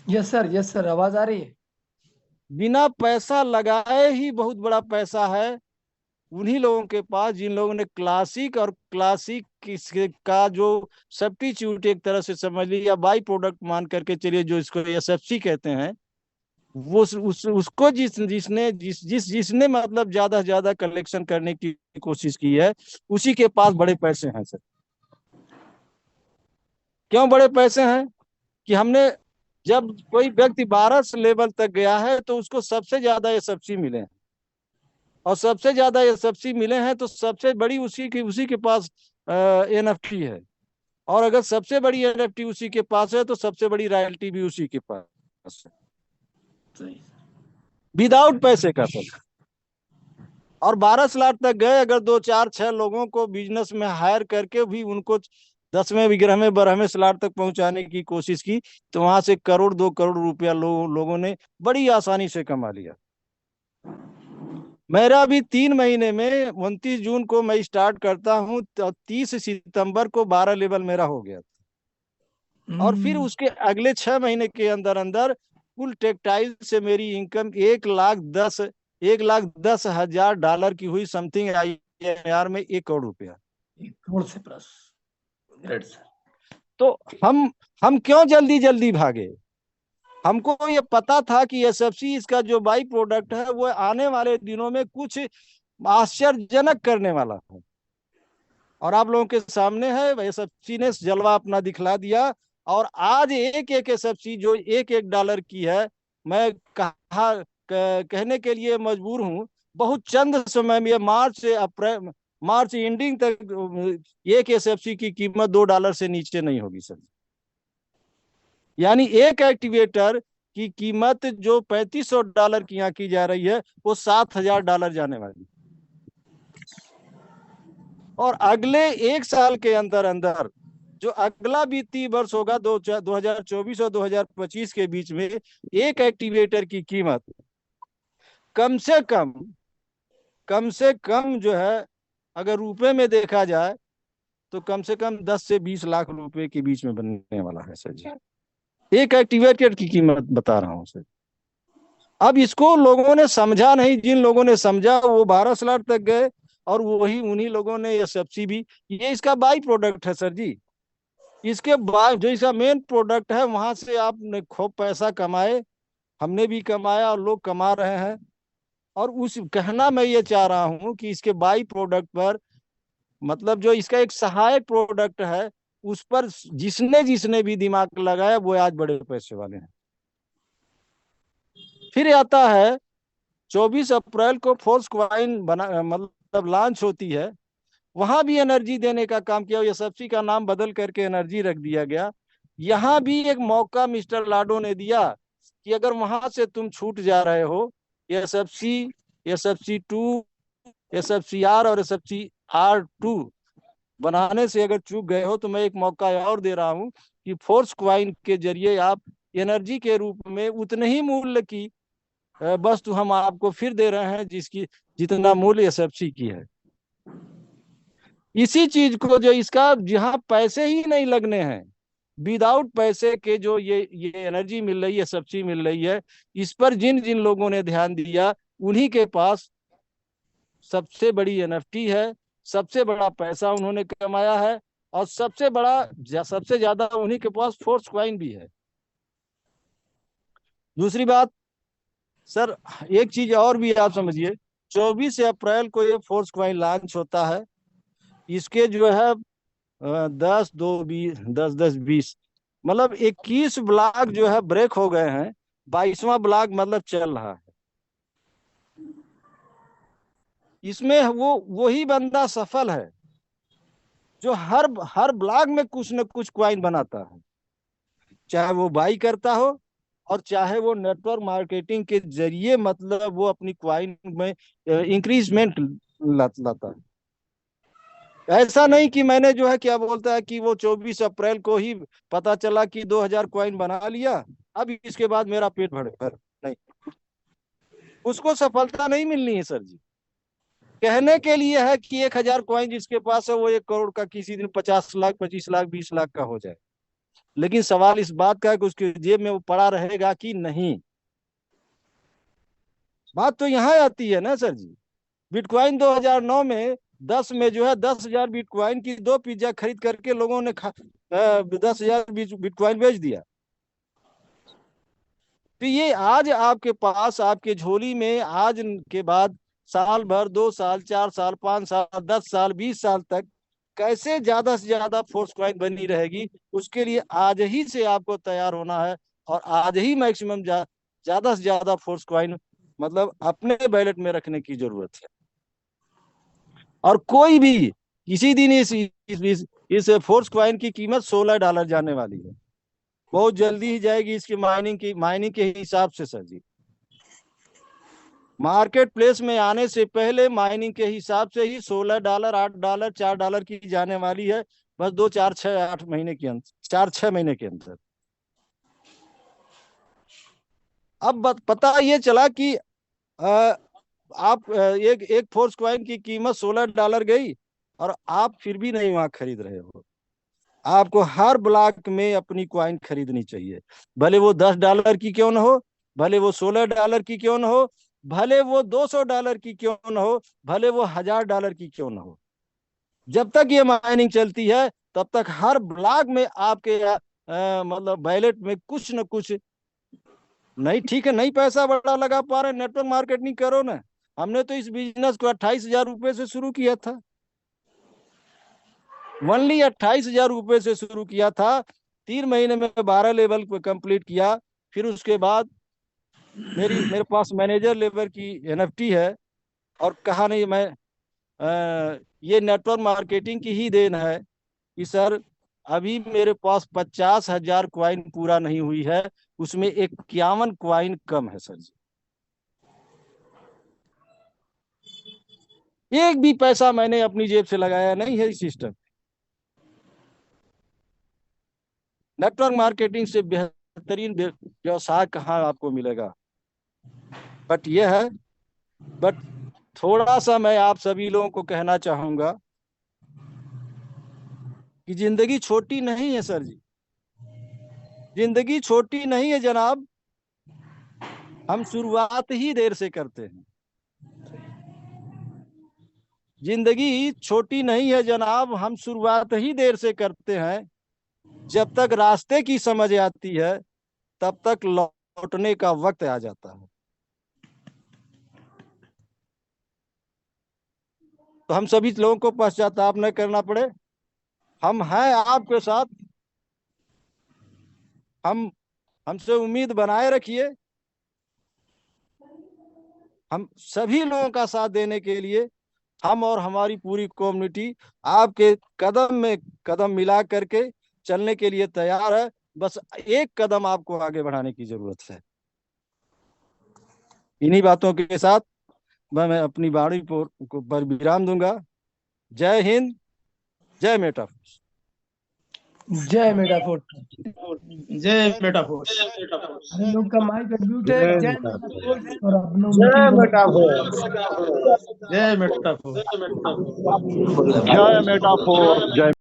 यस सर, आवाज आ रही है। बिना पैसा लगाए ही बहुत बड़ा पैसा है उन्हीं लोगों के पास जिन लोगों ने क्लासिक और क्लासिक का जो सब्स्टिट्यूट एक तरह से समझ लीजिए या बाई प्रोडक्ट मान करके चलिए, जो इसको SFC कहते हैं, वो उसको जिसने मतलब ज्यादा से ज्यादा कलेक्शन करने की कोशिश की है, उसी के पास बड़े पैसे हैं सर। क्यों बड़े पैसे हैं? कि हमने, जब कोई व्यक्ति 12 लेवल तक गया है तो उसको सबसे ज्यादा SFC मिले हैं, और सबसे ज्यादा SFC मिले हैं तो सबसे बड़ी उसी के पास NFT है। और अगर सबसे बड़ी NFT उसी के पास है तो सबसे बड़ी रॉयल्टी भी उसी के पास है, विदाउट पैसे का सर। और 12 स्लॉट तक गए, अगर 2 4 6 लोगों को बिजनेस में हायर करके भी उनको 10वें 11वें 12वें स्लॉट तक पहुंचाने की कोशिश की तो वहां से 1 करोड़ 2 करोड़ रुपया लोगों ने बड़ी आसानी से कमा लिया। मेरा भी 3 महीने में 29 जून को मैं स्टार्ट करता हूँ तो 30 सितंबर को 12 लेवल मेरा हो गया था। और फिर उसके अगले 6 महीने के अंदर अंदर कुल टेक्सटाइल से मेरी इनकम 1,10,000 डॉलर की हुई, समथिंग INR में 1 करोड़ रुपया, 1 करोड़ से प्लस। Great sir. तो हम क्यों जल्दी जल्दी भागे? हमको ये पता था कि SFC इसका जो बाई प्रोडक्ट है वो आने वाले दिनों में कुछ आश्चर्यजनक करने वाला है। और आप लोगों के सामने है, SFC ने जलवा अपना दिखला दिया। और आज एक SFC जो 1 डॉलर की है, मैं कहने के लिए मजबूर हूँ, बहुत चंद समय में मार्च एंडिंग तक एक SFC की कीमत $2 से नीचे नहीं होगी सर। यानी एक एक्टिवेटर की कीमत जो $3500 की यहाँ की जा रही है वो $7000 जाने वाली। और अगले 1 साल के अंदर अंदर जो अगला वित्तीय वर्ष होगा 2024 और 2025 के बीच में, एक एक्टिवेटर की कीमत कम से कम जो है, अगर रुपए में देखा जाए तो कम से कम 10 से 20 लाख रुपए के बीच में बनने वाला है सर जी। एक एक्टिवेटर की कीमत बता रहा हूं सर। अब इसको लोगों ने समझा नहीं, जिन लोगों ने समझा वो 12 स्लॉट तक गए और वही उन्हीं लोगों ने एसएफसी भी, ये इसका बाई प्रोडक्ट है सर जी। इसके बाद जो इसका मेन प्रोडक्ट है वहां से आपने खूब पैसा कमाए, हमने भी कमाया और लोग कमा रहे हैं। और उस कहना मैं ये चाह रहा हूं कि इसके बाई प्रोडक्ट पर, मतलब जो इसका एक सहायक प्रोडक्ट है, उस पर जिसने जिसने भी दिमाग लगाया वो आज बड़े पैसे वाले हैं। फिर आता है 24 अप्रैल को फोर्स क्वाइन बना, मतलब लॉन्च होती है, वहां भी एनर्जी देने का काम किया। एसएफसी का नाम बदल करके एनर्जी रख दिया गया। यहाँ भी एक मौका मिस्टर लाडो ने दिया कि अगर वहां से तुम छूट जा रहे हो, एसएफसी, SFC2, SFCR और SFCR2 बनाने से अगर चूक गए हो तो मैं एक मौका और दे रहा हूं कि फोर्स क्वाइन के जरिए आप एनर्जी के रूप में उतने ही मूल्य की वस्तु हम आपको फिर दे रहे हैं जिसकी जितना मूल्य एसएफसी की है। इसी चीज को जो इसका जहां पैसे ही नहीं लगने हैं, विदाउट पैसे के जो ये एनर्जी मिल रही है, सब्सिडी मिल रही है, इस पर जिन जिन लोगों ने ध्यान दिया उन्हीं के पास सबसे बड़ी एनएफटी है, सबसे बड़ा पैसा उन्होंने कमाया है, और सबसे ज्यादा उन्हीं के पास फोर्स क्वाइन भी है। दूसरी बात सर, एक चीज और भी आप समझिए, 24 अप्रैल को ये फोर्स क्वाइन लॉन्च होता है। इसके जो है 10-20 मतलब 21 ब्लॉक जो है ब्रेक हो गए हैं, 22वां ब्लॉक मतलब चल रहा है। इसमें वही बंदा सफल है जो हर ब्लॉक में कुछ न कुछ क्वाइन बनाता है, चाहे वो बाई करता हो और चाहे वो नेटवर्क मार्केटिंग के जरिए मतलब वो अपनी क्वाइन में इंक्रीजमेंट लाता है। ऐसा नहीं कि मैंने जो है क्या बोलता है कि वो 24 अप्रैल को ही पता चला कि 2000 क्वाइन बना लिया, अब इसके बाद मेरा पेट भर नहीं, उसको सफलता नहीं मिलनी है सर जी। कहने के लिए है कि 1000 क्वाइन जिसके पास है वो 1 करोड़ का किसी दिन 50 लाख 25 लाख 20 लाख का हो जाए, लेकिन सवाल इस बात का है कि उसके जेब में वो पड़ा रहेगा कि नहीं। बात तो यहाँ आती है ना सर जी। बिटकॉइन 2009 में 10 में जो है 10,000 बिटकॉइन की 2 पिज्जा खरीद करके लोगों ने 10,000 बिटकॉइन बेच दिया। तो ये आज आपके पास आपके झोली में आज के बाद साल भर 2 साल 4 साल 5 साल 10 साल 20 साल तक कैसे ज्यादा से ज्यादा फोर्स क्वाइन बनी रहेगी, उसके लिए आज ही से आपको तैयार होना है और आज ही मैक्सिमम ज्यादा से ज्यादा फोर्स क्वाइन मतलब अपने बैलेट में रखने की जरूरत है। और कोई भी किसी दिन इस फोर्स क्वाइन की कीमत $16 जाने वाली है, बहुत जल्दी ही जाएगी इसकी माइनिंग के हिसाब से सर जी। मार्केट प्लेस में आने से पहले माइनिंग के हिसाब से ही $16 $8 $4 की जाने वाली है, बस 2 4 6 8 महीने के अंदर 4-6 महीने के अंदर। अब पता ये चला कि आप एक फोर्स क्वाइन की कीमत $16 गई और आप फिर भी नहीं वहां खरीद रहे हो। आपको हर ब्लॉक में अपनी क्वाइन खरीदनी चाहिए, भले वो $10 की क्यों ना हो, भले वो $16 की क्यों ना हो, भले वो $200 की क्यों ना हो, भले वो $1000 की क्यों ना हो। जब तक ये माइनिंग चलती है तब तक हर ब्लॉक में आपके मतलब बैलेट में कुछ न कुछ नहीं, ठीक है नहीं पैसा बड़ा लगा पा रहे, नेटवर्क मार्केटिंग करो ना। हमने तो इस बिजनेस को 28,000 रुपए से शुरू किया था, ओनली 28,000 रुपए से शुरू किया था। 3 महीने में 12 लेवल पे कंप्लीट किया। फिर उसके बाद मेरे पास मैनेजर लेवल की एनएफटी है और कहा नहीं मैं ये नेटवर्क मार्केटिंग की ही देन है कि सर अभी मेरे पास 50,000 क्वाइन पूरा नहीं हुई है, उसमें 51 क्वाइन कम है सर जी। एक भी पैसा मैंने अपनी जेब से लगाया नहीं है इस सिस्टम। नेटवर्क मार्केटिंग से बेहतरीन व्यवसाय कहाँ आपको मिलेगा। बट ये है, बट थोड़ा सा मैं आप सभी लोगों को कहना चाहूंगा कि जिंदगी छोटी नहीं है सर जी, जिंदगी छोटी नहीं है जनाब, हम शुरुआत ही देर से करते हैं। जिंदगी छोटी नहीं है जनाब, हम शुरुआत ही देर से करते हैं। जब तक रास्ते की समझ आती है तब तक लौटने का वक्त आ जाता है। तो हम सभी लोगों को पश्चाताप न करना पड़े, हम हैं आपके साथ। हमसे उम्मीद बनाए रखिए। हम सभी लोगों का साथ देने के लिए हम और हमारी पूरी कम्युनिटी आपके कदम में कदम मिला करके चलने के लिए तैयार है। बस एक कदम आपको आगे बढ़ाने की जरूरत है। इन्हीं बातों के साथ मैं अपनी वाणी पर विराम दूंगा। जय हिंद, जय मेटाफोर्स। जय मेटाफोर्स। जय मेटाफोर्स। हम लोग का माइक म्यूट है। जय मेटाफोर्स। और अपना जय मेटाफोर्स। जय मेटाफोर्स। जय मेटाफोर्स। जय